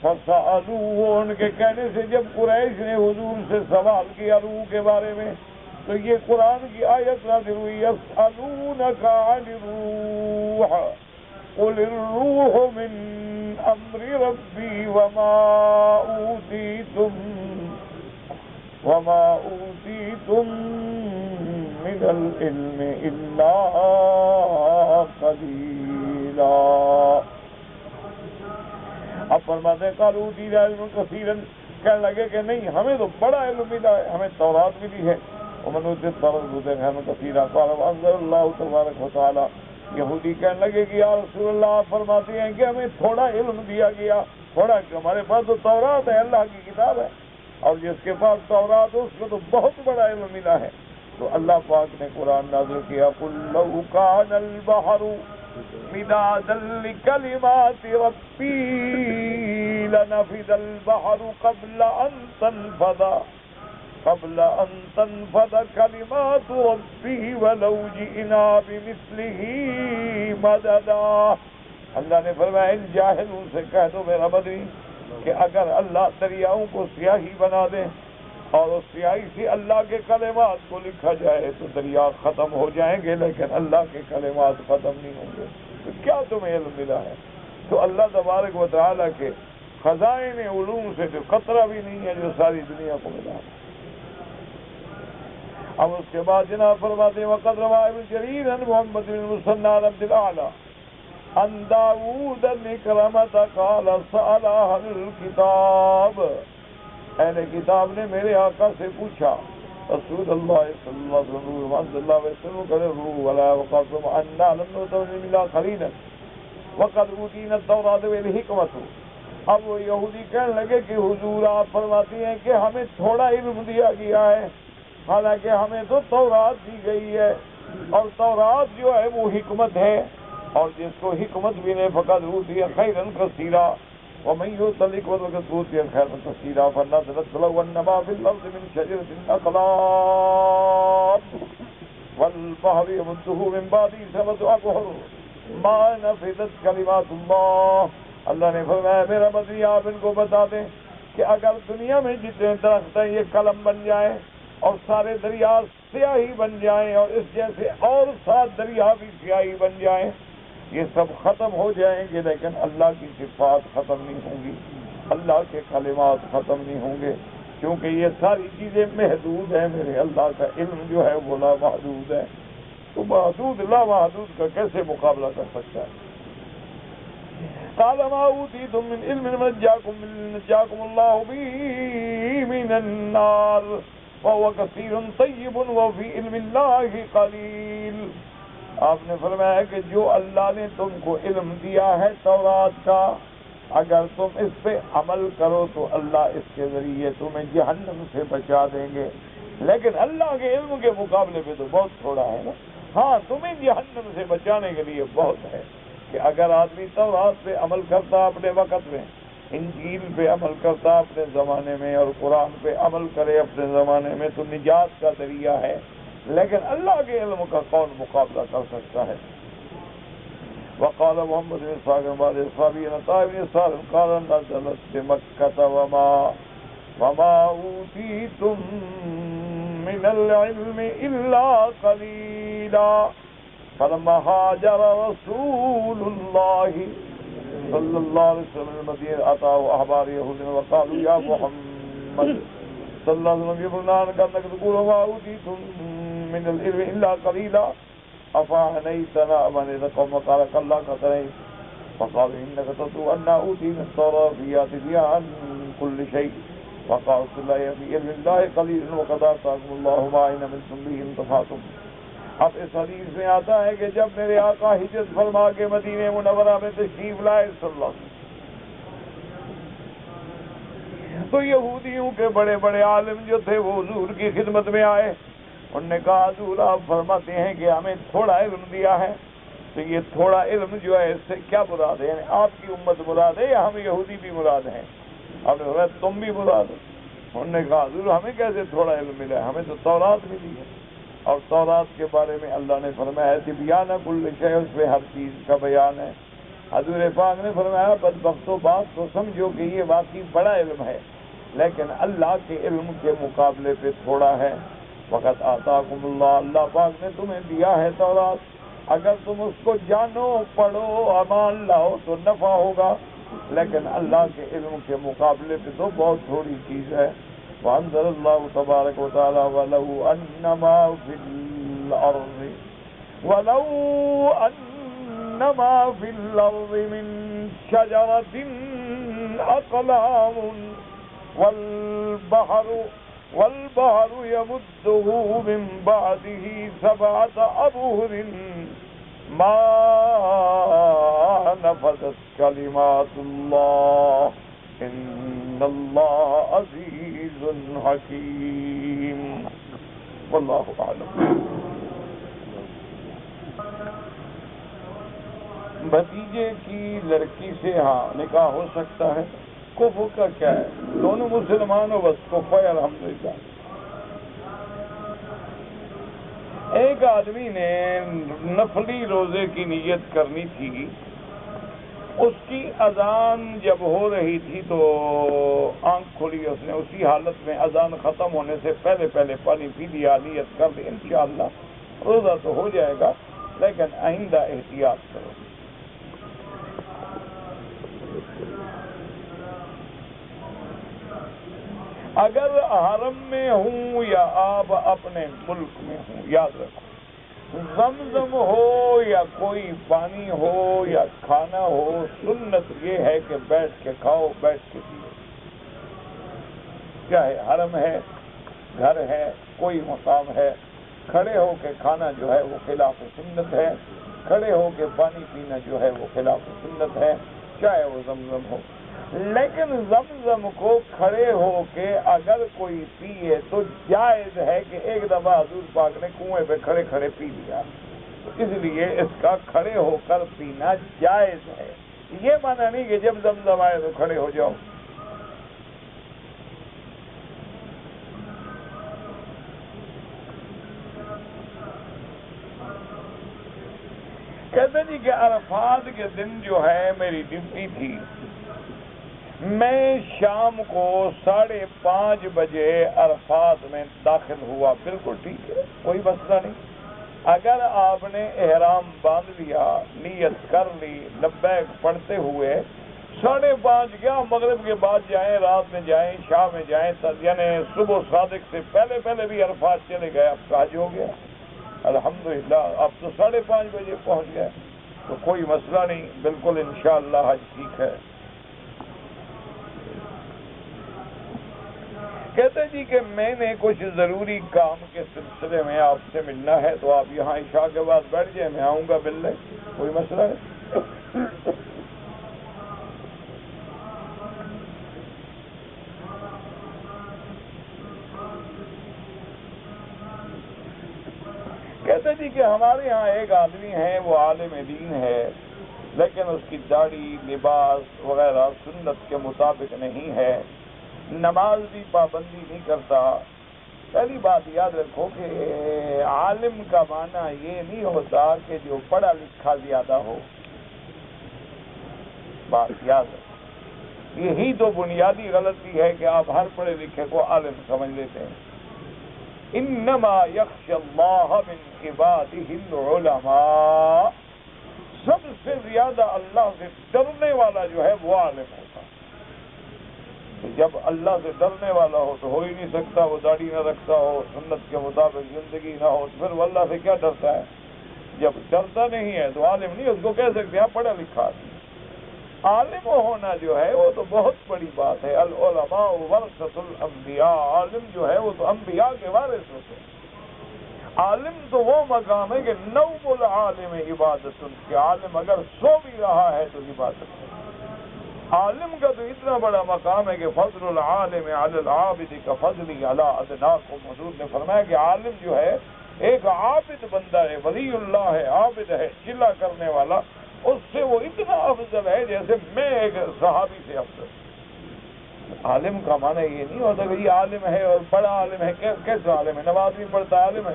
فسألوه، ان کے کہنے سے جب قریش نے حضور سے سوال کیا روح کے بارے میں تو یہ قرآن کی آیت نازل ہوئی یسألونک عن الروح قل الروح من امر ربی وما اوتیتم من العلم الا قلیلا. اب فرماتے ہیں قالوا اوتینا علما کثیرا، کہنے لگے کہ نہیں ہمیں تو بڑا علم ملا ہے، ہمیں تورات ملی ہے. ومن اوتي التوراة علما كثيرا قال وانزل الله تبارک وتعالى. یہودی کہنے لگے کہ یا رسول اللہ آپ فرماتے ہیں کہ ہمیں تھوڑا علم دیا گیا، تھوڑا کہ ہمارے پاس تو تورات ہے، اللہ کی کتاب ہے، اور جس کے پاس تورات ہے اس کو تو بہت بڑا علم ملا ہے. تو اللہ پاک نے قرآن نازل کیا قل لو كان البحر مدادا لكلمات ربي لنفد البحر قبل أن تنفد كلمات ربي ولو جئنا بمثله مددا. اللہ نے فرمایا ان جاہلوں سے کہہ دو میرا بدری کہ اگر اللہ دریاؤں کو سیاہی بنا دے اور اس سیاہی سے اللہ کے کلمات کو لکھا جائے تو دریا ختم ہو جائیں گے، لیکن اللہ کے کلمات ختم نہیں ہوں گے. تو کیا تمہیں علم ملا ہے؟ تو اللہ تبارک و تعالیٰ کے خزائن علوم سے جو قطرہ بھی نہیں ہے جو ساری دنیا کو ملا ہے. اب اس کے بعد جناب فرماتے ہیں وقد روى ابن جرير عن محمد بن المثنى عن عبد الاعلى عن داود النکرمۃ قال سأل اہل الکتاب، اہل کتاب نے میرے آقا سے پوچھا رسول اللہ صلی اللہ علیہ وسلم وانزل اللہ وسلم کرے روح ولا وقاسم انا لم نؤتوا الا قليلا وقد اوتینا التوراة والحکمۃ. اب وہ یہودی کہنے لگے کہ حضور آپ فرماتی ہیں کہ ہمیں تھوڑا علم دیا گیا ہے، حالانکہ ہمیں تو تورات دی گئی ہے، اور تورات جو ہے وہ حکمت ہے، اور جس کو حکمت بھی نے فقط اوتی خیرا کثیرا ومن یؤت الحکمۃ فقد اوتی خیرا کثیرا فنزلت لو انما فی الارض من شجرۃ اقلام والبحر يمده من بعده سبعة ابحر ما نفدت کلمات اللہ. اللہ نے فرمایا میرا بدری آپ ان کو بتا دیں کہ اگر دنیا میں جتنے درخت ہیں یہ قلم بن جائیں اور سارے دریا سیاہی بن جائیں اور اس جیسے اور 7 دریا بھی سیاہی بن جائیں، یہ سب ختم ہو جائیں گے لیکن اللہ کی صفات ختم نہیں ہوں گی، اللہ کے کلمات ختم نہیں ہوں گے، کیونکہ یہ ساری چیزیں محدود ہیں. میرے اللہ کا علم جو ہے وہ لا محدود ہے، تو محدود لا محدود کا کیسے مقابلہ کر سکتا ہے؟ قال ما اوتیتم من علم نجاکم اللہ به من النار وهو كثير طيب وفي علم الله قليل. آپ نے فرمایا کہ جو اللہ نے تم کو علم دیا ہے تورات کا، اگر تم اس پہ عمل کرو تو اللہ اس کے ذریعے تمہیں جہنم سے بچا دیں گے، لیکن اللہ کے علم کے مقابلے پہ تو بہت تھوڑا ہے نا. ہاں تمہیں جہنم سے بچانے کے لیے بہت ہے کہ اگر آدمی تورات پہ عمل کرتا اپنے وقت میں، انجیل پہ عمل کرتا اپنے زمانے میں اور قرآن پہ عمل کرے اپنے زمانے میں تو نجات کا ذریعہ ہے، لیکن اللہ کے علم کا کون مقابلہ کر سکتا ہے؟ وقال محمد بن اسحاق بعد اصحابی عطاء بن يسار قال نزلت بمكة وما اوتيتم من العلم الا قليلا. فلما هاجر رسول الله صلی اللہ علیہ وسلم المدینہ اتاه احبار یہود وقالوا یا محمد صلی اللہ علیہ وسلم یبنان کا تقول ما اوتیتم من العلم الا قلیلا افعنیتنا من قوم قال كلا كثرين فقال انك تتلو ان اوتينا التوراة فيها عن كل شيء وقال لا في علم الله قليل وقد آتاكم الله ما علمتم به انتفعتم. اب اس حدیث میں آتا ہے کہ جب میرے آقا ہجرت فرما کے مدینہ منورہ میں تشریف لائے صلی اللہ علیہ وسلم تو یہودیوں کے بڑے بڑے عالم جو تھے وہ حضور کی خدمت میں آئے. انہوں نے کہا حضور آپ فرماتے ہیں کہ ہمیں تھوڑا علم دیا ہے، تو یہ تھوڑا علم جو ہے اس سے کیا مراد ہے؟ یعنی آپ کی امت مراد ہے یا ہم یہودی بھی مراد ہیں؟ آپ نے فرمایا تم بھی مراد ہو. انہوں نے کہا حضور ہمیں کیسے تھوڑا علم ملا ہے، ہمیں تو تورات ملی ہے. اور تورات کے بارے میں اللہ نے فرمایا ہے تبیان کل شیء، اس پہ ہر چیز کا بیان ہے۔ حضور پاک نے فرمایا بدبختو بات تو سمجھو کہ یہ واقعی بڑا علم ہے، لیکن اللہ کے علم کے مقابلے پہ تھوڑا ہے۔ وقت آتاکم اللہ، اللہ پاک نے تمہیں دیا ہے تورات، اگر تم اس کو جانو پڑھو امان لاؤ تو نفع ہوگا، لیکن اللہ کے علم کے مقابلے پہ تو بہت تھوڑی چیز ہے۔ وَأَنزَلَ اللَّهُ تَبَارَكَ وَتَعَالَى وَلَوْ أَنَّمَا فِي الْأَرْضِ مِن شَجَرَةٍ أَقْلَامٌ وَالْبَحْرُ يَمُدُّهُ مِن بَعْدِهِ سَبْعَةَ أَبْحُرٍ مَا نَفَذَتْ كَلِمَاتُ اللَّهِ إِنَّ اللَّهَ عَزِيزٌ حَكِيمٌ واللہ اعلم۔ بھتیجے کی لڑکی سے ہاں نکاح ہو سکتا ہے، کفر کا کیا ہے؟ دونوں مسلمان ہو بس کفر ہے الحمدللہ۔ ایک آدمی نے نفلی روزے کی نیت کرنی تھی، اس کی اذان جب ہو رہی تھی تو آنکھ کھلی، اس نے اسی حالت میں اذان ختم ہونے سے پہلے پانی پی لیا، نیت کر لی انشاءاللہ روزہ تو ہو جائے گا، لیکن آئندہ احتیاط کرو۔ اگر حرم میں ہوں یا آپ اپنے ملک میں ہوں، یاد رکھو زمزم ہو یا کوئی پانی ہو یا کھانا ہو، سنت یہ ہے کہ بیٹھ کے کھاؤ، بیٹھ کے پیو، چاہے حرم ہے، گھر ہے، کوئی مقام ہے۔ کھڑے ہو کے کھانا جو ہے وہ خلاف سنت ہے، کھڑے ہو کے پانی پینا جو ہے وہ خلاف سنت ہے، چاہے وہ زمزم ہو۔ لیکن زمزم کو کھڑے ہو کے اگر کوئی پیے تو جائز ہے کہ ایک دفعہ حضور پاک نے کنویں پہ کھڑے کھڑے پی لیا، تو اس لیے اس کا کھڑے ہو کر پینا جائز ہے۔ یہ مانا نہیں کہ جب زمزم آئے تو کھڑے ہو جاؤ۔ کہتے جی کہ عرفات کے دن جو ہے میری ڈیوٹی تھی، میں شام کو 5:30 بجے عرفات میں داخل ہوا، بالکل ٹھیک ہے، کوئی مسئلہ نہیں۔ اگر آپ نے احرام باندھ لیا، نیت کر لی لبیک پڑھتے ہوئے، 5:30 کیا مغرب کے بعد جائیں، رات میں جائیں، شام میں جائیں، یعنی صبح صادق سے پہلے بھی عرفات چلے گئے، اب حج ہو گیا الحمدللہ، اب تو 5:30 بجے پہنچ گئے تو کوئی مسئلہ نہیں، بالکل انشاءاللہ حج ٹھیک ہے۔ کہتے جی کہ میں نے کچھ ضروری کام کے سلسلے میں آپ سے ملنا ہے، تو آپ یہاں عشاء کے بعد بیٹھ جائیں، میں آؤں گا ملنے، کوئی مسئلہ ہے؟ کہتے جی کہ ہمارے یہاں ایک آدمی ہے، وہ عالم دین ہے، لیکن اس کی داڑھی، لباس وغیرہ سنت کے مطابق نہیں ہے، نماز بھی پابندی نہیں کرتا۔ پہلی بات یاد رکھو کہ عالم کا معنی یہ نہیں ہوتا کہ جو پڑھا لکھا زیادہ ہو، بات یاد رکھو، یہی تو بنیادی غلطی ہے کہ آپ ہر پڑھے لکھے کو عالم سمجھ لیتے ہیں۔ انما یخشی اللہ من عبادہ العلماء، سب سے زیادہ اللہ سے ڈرنے والا جو ہے وہ عالم ہوتا ہے۔ جب اللہ سے ڈرنے والا ہو تو ہو ہی نہیں سکتا، وہ داڑھی نہ رکھتا ہو، سنت کے مطابق زندگی نہ ہو، تو پھر وہ اللہ سے کیا ڈرتا ہے؟ جب ڈرتا نہیں ہے تو عالم نہیں، اس کو کہہ سکتے ہیں پڑھا لکھا آدمی۔ عالم ہونا جو ہے وہ تو بہت بڑی بات ہے، العلماء ورثۃ الانبیاء، عالم جو ہے وہ تو انبیاء کے وارث ہوتے ہیں۔ عالم تو وہ مقام ہے کہ نوم العالم عبادت، کہ عالم اگر سو بھی رہا ہے تو عبادت ہے۔ عالم کا تو اتنا بڑا مقام ہے کہ فضل العالم علی العابد کفضلی علی ادناکم، حضور نے فرمایا کہ عالم جو ہے ایک عابد بندہ ہے، ولی اللہ ہے، عابد ہے، چلا کرنے والا، اس سے وہ اتنا افضل ہے جیسے میں ایک صحابی سے افضل۔ عالم کا معنی یہ نہیں ہوتا کہ یہ عالم ہے اور بڑا عالم ہے، کیسا عالم ہے؟ نماز بھی پڑھتا عالم ہے،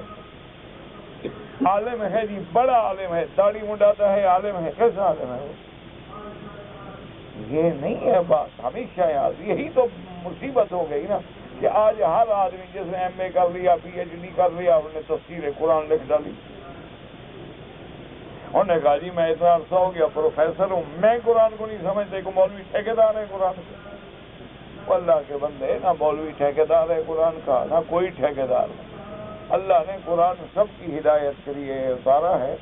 عالم ہے جی، بڑا عالم ہے، داڑھی منڈاتا ہے، عالم ہے، کیسا عالم ہے وہ؟ یہ نہیں ہے بات، ہمیشہ یاد، یہی تو مصیبت ہو گئی نا کہ آج ہر آدمی جس نے ایم اے کر لیا، پی ایچ ڈی کر لیا، انہوں نے تفسیر قرآن لکھ ڈالی. انہوں نے کہا جی میں اتنا عرصہ ہو گیا پروفیسر ہوں، میں قرآن کو نہیں سمجھتے کہ مولوی ٹھیکیدار ہے قرآن کا. اللہ کے بندے، نہ مولوی ٹھیکیدار ہے قرآن کا، نہ کوئی ٹھیکیدار ہے. اللہ نے قرآن سب کی ہدایت کے لیے اتارا ہے.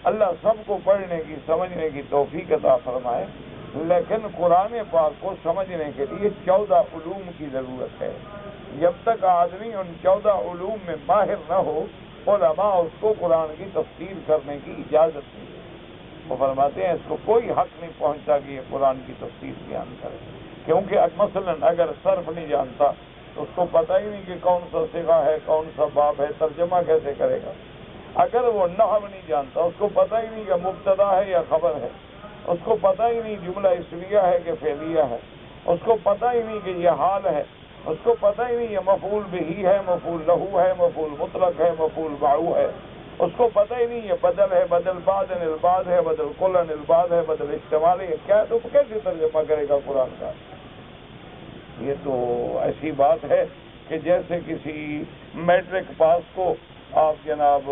اللہ سب کو پڑھنے کی، سمجھنے کی توفیق عطا فرمائے. لیکن قرآن پاک کو سمجھنے کے لیے 14 علوم کی ضرورت ہے. جب تک آدمی ان 14 علوم میں ماہر نہ ہو، علماء اس کو قرآن کی تفسیر کرنے کی اجازت نہیں ہے. وہ فرماتے ہیں اس کو کوئی حق نہیں پہنچتا کہ یہ قرآن کی تفسیر بیان کرے، کیونکہ مثلاً اگر صرف نہیں جانتا تو اس کو پتہ ہی نہیں کہ کون سا صیغہ ہے، کون سا باب ہے، ترجمہ کیسے کرے گا. اگر وہ نحو نہیں جانتا، اس کو پتہ ہی نہیں کہ مبتدا ہے یا خبر ہے، اس کو پتہ ہی نہیں جملہ اسمیہ ہے کہ فعلیہ ہے، اس کو پتہ ہی نہیں کہ یہ حال ہے، اس کو پتہ ہی نہیں یہ مفعول بہی ہے، مفعول لہو ہے، مفعول مطلق ہے، مفعول معو ہے، اس کو پتہ ہی نہیں یہ بدل ہے، بدل بعد البعد ہے، بدل کل البعد ہے، بدل اشتمال ہے. کیا ہے تو کیسے ترجمہ کرے گا قرآن کا؟ یہ تو ایسی بات ہے کہ جیسے کسی میٹرک پاس کو آپ جناب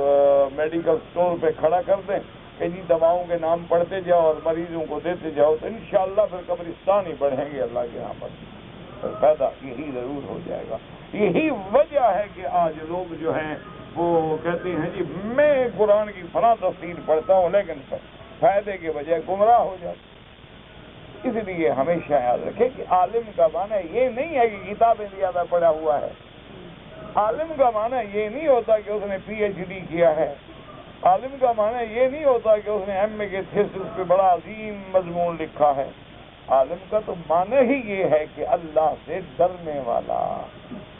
میڈیکل سٹور پہ کھڑا کر دیں کہ جی دواؤں کے نام پڑھتے جاؤ اور مریضوں کو دیتے جاؤ، تو انشاءاللہ پھر قبرستان ہی بڑھیں گے اللہ کے یہاں پر. پیدا یہی ضرور ہو جائے گا. یہی وجہ ہے کہ آج لوگ جو ہیں وہ کہتے ہیں جی میں قرآن کی فلاں تفسیر پڑھتا ہوں، لیکن فائدے کے بجائے گمراہ ہو جاتا. اس لیے ہمیشہ یاد رکھیں کہ عالم کا معنی یہ نہیں ہے کہ کتابیں زیادہ پڑھا ہوا ہے. عالم کا معنی یہ نہیں ہوتا کہ اس نے پی ایچ ڈی کیا ہے. عالم کا معنی یہ نہیں ہوتا کہ اس نے ایم اے کے تھیسس پہ بڑا عظیم مضمون لکھا ہے. عالم کا تو معنی ہی یہ ہے کہ اللہ سے ڈرنے والا،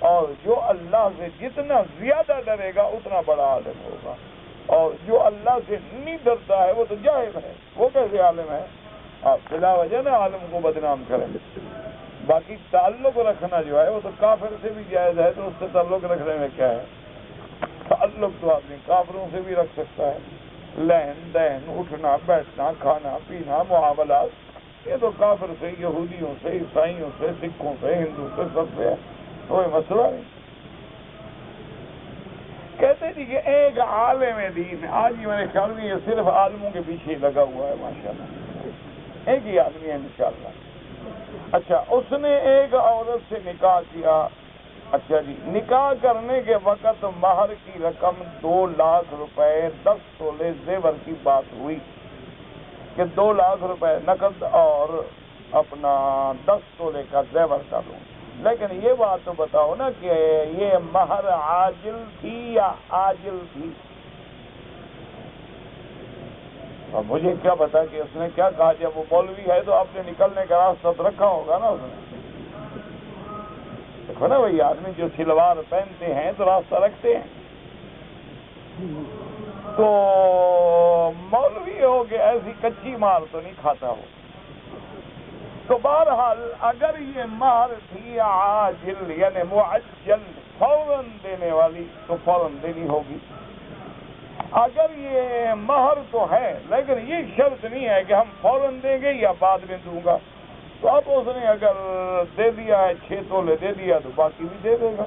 اور جو اللہ سے جتنا زیادہ ڈرے گا اتنا بڑا عالم ہوگا، اور جو اللہ سے نہیں ڈرتا ہے وہ تو جاہل ہے. وہ کیسے عالم ہے؟ آپ بلا وجہ نا عالم کو بدنام کریں. باقی تعلق رکھنا جو ہے وہ تو کافر سے بھی جائز ہے، تو اس سے تعلق رکھنے میں کیا ہے؟ تعلق تو آدمی کافروں سے بھی رکھ سکتا ہے. لہن دہن، اٹھنا بیٹھنا، کھانا پینا، معاملات، یہ تو کافر سے، یہودیوں سے، عیسائیوں سے، سکھوں سے، ہندو سے، سب سے ہے. کوئی مسئلہ نہیں. کہتے جی کہ ایک عالم دین، آج ہی میں نے خیال میں یہ صرف عالموں کے پیچھے لگا ہوا ہے ماشاءاللہ. ایک ہی آدمی ہے انشاءاللہ. اچھا، اس نے ایک عورت سے نکاح کیا. اچھا جی، نکاح کرنے کے وقت مہر کی رقم 2 لاکھ روپے 10 تولے زیور کی بات ہوئی کہ 2 لاکھ روپے نقد اور اپنا 10 تولے کا زیور کا دوں. لیکن یہ بات تو بتاؤ نا کہ یہ مہر عاجل تھی یا آجل تھی؟ اب مجھے کیا پتا کہ اس نے کیا کہا. جب وہ مولوی ہے تو آپ نے نکلنے کا راستہ تو رکھا ہوگا نا اس نے. دیکھو نا وہی آدمی جو شلوار پہنتے ہیں تو راستہ رکھتے ہیں. تو مولوی ہو کہ ایسی کچی مار تو نہیں کھاتا ہو. تو بہرحال اگر یہ مہر تھی عاجل یعنی معجل، فوراً دینے والی، تو فوراً دینی ہوگی. اگر یہ مہر تو ہے لیکن یہ شرط نہیں ہے کہ ہم فوراً دیں گے یا بعد میں دوں گا، تو اب اس نے اگر دے دیا ہے 6 تولے دے دیا تو باقی بھی دے دے گا.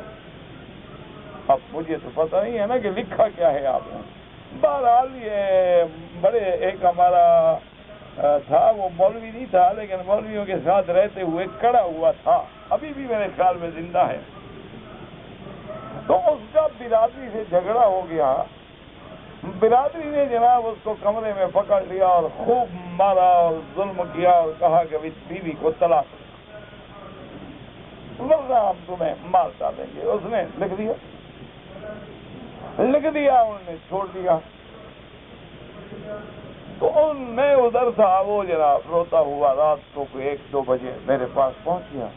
اب مجھے تو پتہ نہیں ہے نا کہ لکھا کیا ہے آپ نے. بہرحال یہ بڑے ایک ہمارا تھا، وہ مولوی نہیں تھا لیکن مولویوں کے ساتھ رہتے ہوئے کڑا ہوا تھا، ابھی بھی میرے خیال میں زندہ ہے. تو اس کا برادری سے جھگڑا ہو گیا. برادری نے جناب اس کو کمرے میں پکڑ لیا اور خوب مارا اور ظلم کیا اور کہا کہ بیوی کو طلاق ورنہ ہم تمہیں مار ڈالیں گے. اس نے لکھ دیا انہوں نے چھوڑ دیا. تو میں ادھر تھا، وہ جناب روتا ہوا رات کو 1-2 بجے میرے پاس پہنچ گیا.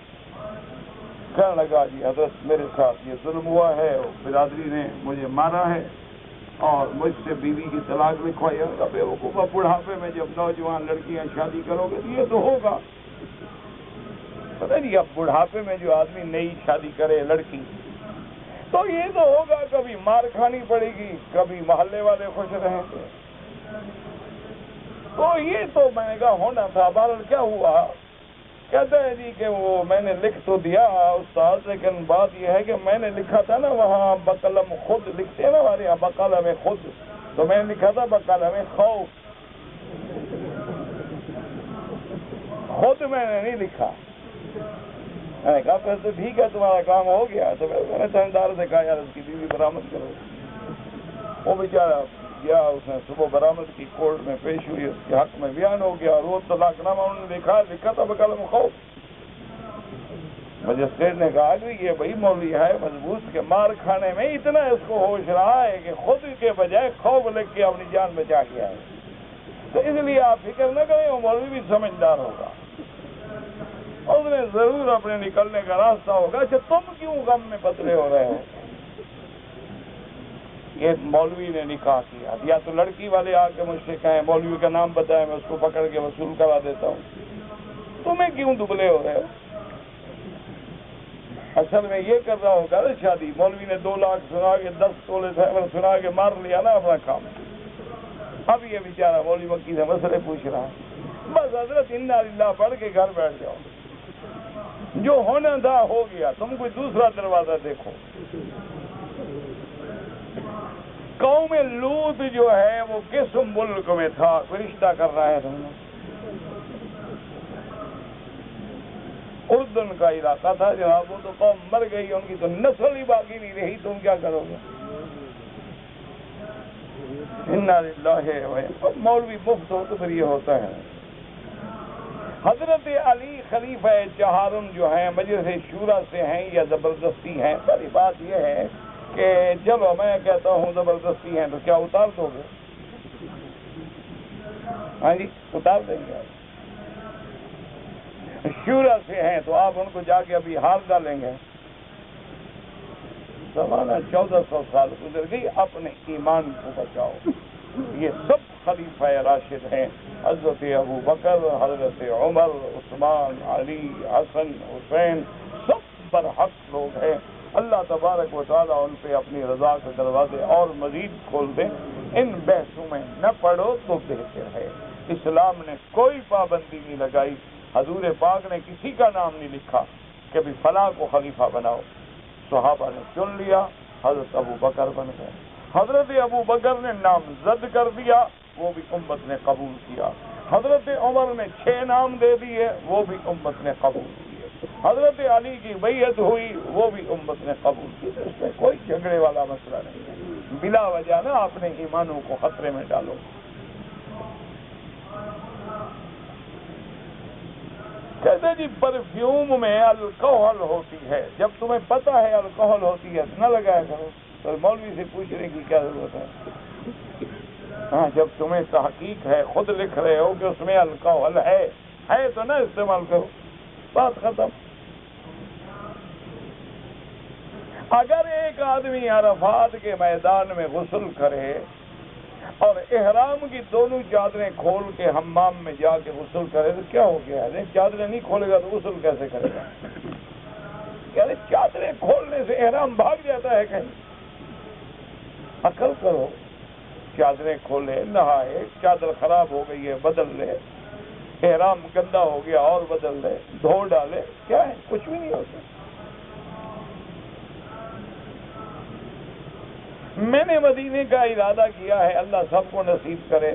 کہنے لگا جی حضرت میرے ساتھ یہ ظلم ہوا ہے، برادری نے مجھے مارا ہے اور مجھ سے بیوی کی طلاق لکھوائی. بیوقوفہ بڑھاپے میں جب نوجوان لڑکیاں شادی کرو گے تو یہ تو ہوگا. پتہ نہیں اب بڑھاپے میں جو آدمی نئی شادی کرے لڑکی تو یہ تو ہوگا، کبھی مار کھانی پڑے گی، کبھی محلے والے خوش رہیں گے۔ تو یہ تو میں نے کہا ہونا تھا۔ بہرحال کیا ہوا، کہتا ہے جی کہ وہ میں نے لکھ تو دیا استاد، لیکن بات یہ ہے کہ میں نے لکھا تھا نا وہاں بقلم خود لکھتے ہیں نا ہمارے یہاں بقلم خود، تو میں نے لکھا تھا بقلم خوف، خود میں نے نہیں لکھا۔ میں نے کہا پھر تو ٹھیک ہے تمہارا کام ہو گیا۔ تو میں نے تھندار سے کہا یار اس کی بیوی برآمد کرو۔ وہ بیچارہ گیا، اس نے صبح برآمد کی، کورٹ میں پیش ہوئی، اس کے حق میں بیان ہو گیا، اور وہ طلاق نامہ انہوں نے لکھا تھا بقلم خوف۔ مجسٹریٹ نے کہا کہ یہ بھائی مولوی ہے مضبوط کہ مار کھانے میں اتنا اس کو ہوش رہا ہے کہ خود کے بجائے خوف لکھ کے اپنی جان بچا گیا ہے، تو اس لیے آپ فکر نہ کریں، وہ مولوی بھی سمجھدار ہوگا، اس نے ضرور اپنے نکلنے کا راستہ ہوگا۔ اچھا تم کیوں غم میں پتلے ہو رہے ہو؟ یہ مولوی نے نکاح کیا، یا تو لڑکی والے آ کے مجھ سے کہیں مولوی کا نام بتائیں، میں اس کو پکڑ کے وصول کرا دیتا ہوں، تمہیں کیوں دبلے ہو رہے ہو؟ اصل میں یہ کر رہا ہوگا نا شادی، مولوی نے 2 لاکھ سنا کے 10 تولے سنا کے مار لیا نا اپنا کام۔ اب یہ بیچارہ مولوی مکی سے مسئلے پوچھ رہا ہے، بس حضرت انا للہ پڑھ کے گھر بیٹھ جاؤ، جو ہونا تھا ہو گیا، تم کوئی دوسرا دروازہ دیکھو۔ قوم لوط جو ہے وہ کس ملک میں تھا؟ کوئی رشتہ کر رہا ہے تم نے؟ اردن کا علاقہ تھا جناب، وہ تو قوم مر گئی، ان کی تو نسل ہی باقی نہیں رہی، تم کیا کرو گے؟ انا للہ و مولوی مفت ہو تو پھر یہ ہوتا ہے۔ حضرت علی خلیفہ چہارم جو ہیں مجلس شورا سے ہیں یا زبردستی ہیں؟ پہلی بات یہ ہے کہ جب میں کہتا ہوں زبردستی ہیں تو کیا اتار دو گے؟ ہاں جی اتار دیں گے۔ شورا سے ہیں تو آپ ان کو جا کے ابھی ہار ڈالیں گے؟ زمانہ 1400 سال گزر گئی، اپنے ایمان کو بچاؤ۔ یہ سب خلیفہ راشد ہیں، حضرت ابو بکر، حضرت عمر، عثمان، علی، حسن، حسین، سب برحق لوگ ہیں۔ اللہ تبارک و تعالیٰ ان پہ اپنی رضا کے دروازے اور مزید کھول دے۔ ان بحثوں میں نہ پڑھو تو بہتر ہے۔ اسلام نے کوئی پابندی نہیں لگائی، حضور پاک نے کسی کا نام نہیں لکھا کہ بھی فلاں کو خلیفہ بناؤ، صحابہ نے چن لیا، حضرت ابو بکر بن گئے۔ حضرت ابو بکر نے نامزد کر دیا، وہ بھی امت نے قبول کیا۔ حضرت عمر نے 6 نام دے دیے، وہ بھی امت نے قبول کیے۔ حضرت علی کی بیعت ہوئی، وہ بھی امت نے قبول کی۔ اس میں کوئی جھگڑے والا مسئلہ نہیں ہے، بلا وجہ نہ اپنے ایمانوں کو خطرے میں ڈالو۔ کہتے جی پرفیوم میں الکوہل ہوتی ہے، جب تمہیں پتہ ہے الکوہل ہوتی ہے نہ لگایا کرو، تو مولوی سے پوچھنے کی کیا ضرورت ہے؟ ہاں جب تمہیں تحقیق ہے، خود لکھ رہے ہو کہ اس میں الکوہل ہے تو نہ استعمال کرو، بات ختم۔ اگر ایک آدمی عرفات کے میدان میں غسل کرے اور احرام کی دونوں چادریں کھول کے حمام میں جا کے غسل کرے تو کیا ہو گیا ہے؟ چادریں نہیں کھولے گا تو غسل کیسے کرے گا؟ کہہ رہے چادریں کھولنے سے احرام بھاگ جاتا ہے کہیں؟ عقل کرو، چادریں کھولے، نہائے، چادر خراب ہو گئی ہے بدل لے، احرام گندا ہو گیا اور بدل لے، دھو ڈالے، کیا ہے؟ کچھ بھی نہیں ہوتا۔ میں نے مدینے کا ارادہ کیا ہے، اللہ سب کو نصیب کرے،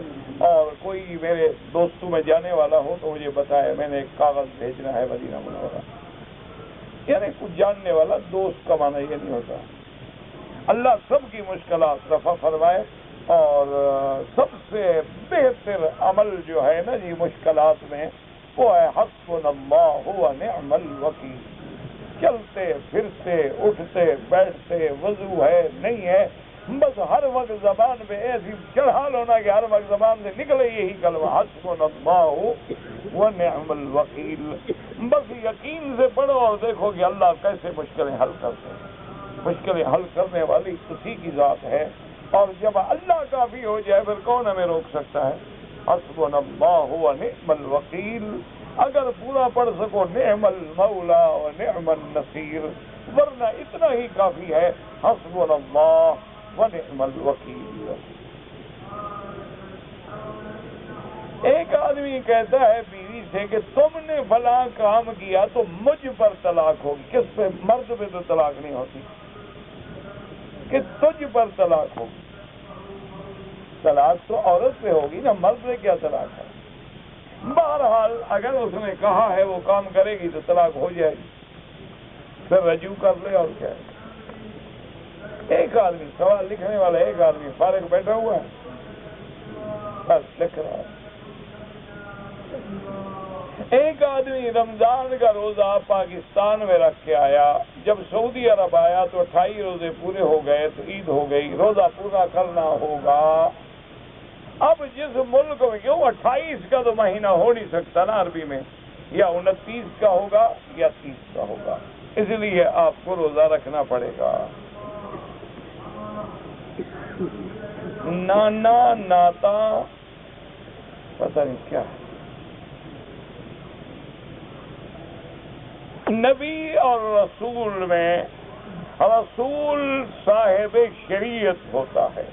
اور کوئی میرے دوستوں میں جانے والا ہو تو مجھے بتائے، میں نے ایک کاغذ بھیجنا ہے مدینہ منورہ۔ یعنی کچھ جاننے والا دوست کا معنی یہ نہیں ہوتا۔ اللہ سب کی مشکلات رفع فرمائے، اور سب سے بہتر عمل جو ہے نا جی مشکلات میں، وہ ہے حسبنا اللہ و نعم الوکیل۔ چلتے پھرتے اٹھتے بیٹھتے، وضو ہے نہیں ہے، بس ہر وقت زبان پہ ایسی چڑھال ہونا کہ ہر وقت زبان سے نکلے یہی کلمہ حسبنا اللہ و نعم الوکیل۔ بس یقین سے پڑھو اور دیکھو کہ اللہ کیسے مشکلیں حل کرتے ہیں۔ مشکلیں حل کرنے والی اسی کی ذات ہے، اور جب اللہ کافی ہو جائے پھر کون ہمیں روک سکتا ہے؟ حسبنا اللہ و نعم الوکیل۔ اگر پورا پڑھ سکو نعم المولا و نعم النصیر، ورنہ اتنا ہی کافی ہے حسبنا اللہ و نعم الوکیل۔ ایک آدمی کہتا ہے بیوی سے کہ تم نے فلاں کام کیا تو مجھ پر طلاق ہوگی۔ کس پہ؟ مرد پہ تو طلاق نہیں ہوتی، کہ تجھ پر طلاق ہوگی۔ طلاق تو عورت پہ ہوگی نا، مرد پہ کیا طلاق ہے؟ بہرحال اگر اس نے کہا ہے وہ کام کرے گی تو طلاق ہو جائے گی، پھر رجوع کر لے اور کیا ہے۔ ایک آدمی سوال لکھنے والا، ایک آدمی فارغ بیٹھا ہوا ہے، بس لکھ رہا ہے۔ ایک آدمی رمضان کا روزہ پاکستان میں رکھ کے آیا، جب سعودی عرب آیا تو 28 روزے پورے ہو گئے تو عید ہو گئی، روزہ پورا کرنا ہوگا۔ اب جس ملک میں کیوں 28 کا تو مہینہ ہو نہیں سکتا نا عربی میں، یا 29 کا ہوگا یا 30 کا ہوگا، اس لیے آپ کو روزہ رکھنا پڑے گا۔ نانا ناتا پتہ نہیں کیا ہے، نبی اور رسول میں رسول صاحب شریعت ہوتا ہے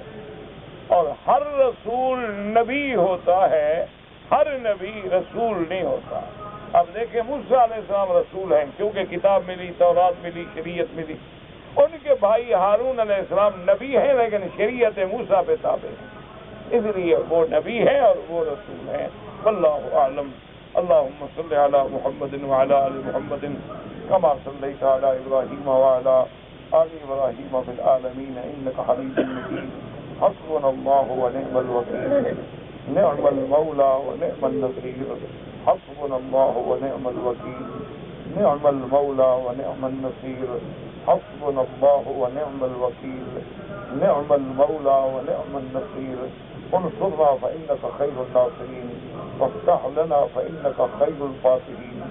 اور ہر رسول نبی ہوتا ہے، ہر نبی رسول نہیں ہوتا۔ اب دیکھیں موسیٰ علیہ السلام رسول ہیں کیونکہ کتاب ملی، تورات ملی، شریعت ملی۔ ان کے بھائی ہارون علیہ السلام نبی ہیں لیکن شریعت موسیٰ پہ تابع ہیں، اس لیے وہ نبی ہیں اور وہ رسول ہیں۔ واللہ اعلم۔ اللہم صلی علی محمد وعلی آل محمد کما صلیت علی ابراہیم وعلی آل ابراہیم فی العالمین انک حمید مجید۔ حسبنا اللہ ونعم الوکیل، نعم المولا ونعم النصیر۔ حسبنا اللہ ونعم الوکیل، نعم المولا ونعم النصیر۔ حسبنا اللہ ونعم الوکیل، نعم المولا ونعم النصیر۔ انصرنا فإنك خير الناصرين، وافتح لنا فإنك خير الفاتحين،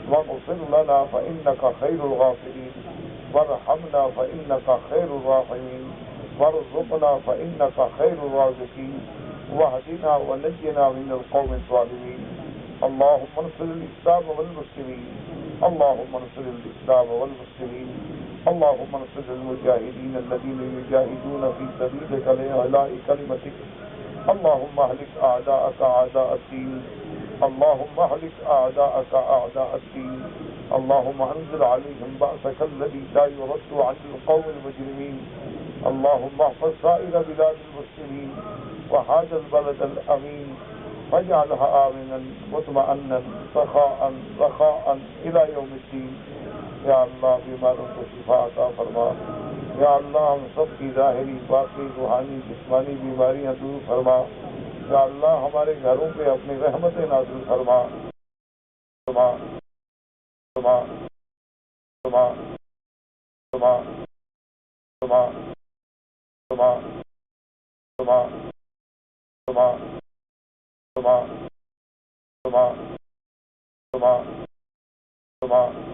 واغفر لنا فإنك خير الغافرين، وارحمنا فإنك خير الراحمين، وارزقنا فإنك خير الرازقين، واهدنا ونجنا من القوم الظالمين۔ اللهم انصر الإسلام والمسلمين، اللهم انصر الإسلام والمسلمين، اللهم انصر المجاهدين الذين يجاهدون في سبيلك لإعلاء كلمتك، اللهم اهلك أعداءك أعداء الدين، اللهم اهلك أعداءك أعداء الدين، اللهم انزل عليهم بأسك الذي لا يرد عن القوم المجرمين، اللهم احفظ سائر بلاد المسلمين وهذا البلد الأمين، واجعلها آمنا مطمئنا سخاء رخاء إلى يوم الدين۔ یا اللہ بیماروں کو شفا عطا فرما، یا اللہ ہم سب کی ظاہری باطنی روحانی جسمانی بیماریاں دور فرما، یا اللہ ہمارے گھروں پہ اپنی رحمت نازل فرما فرما فرما فرما فرما فرما فرما فرما فرما فرما فرما فرما فرما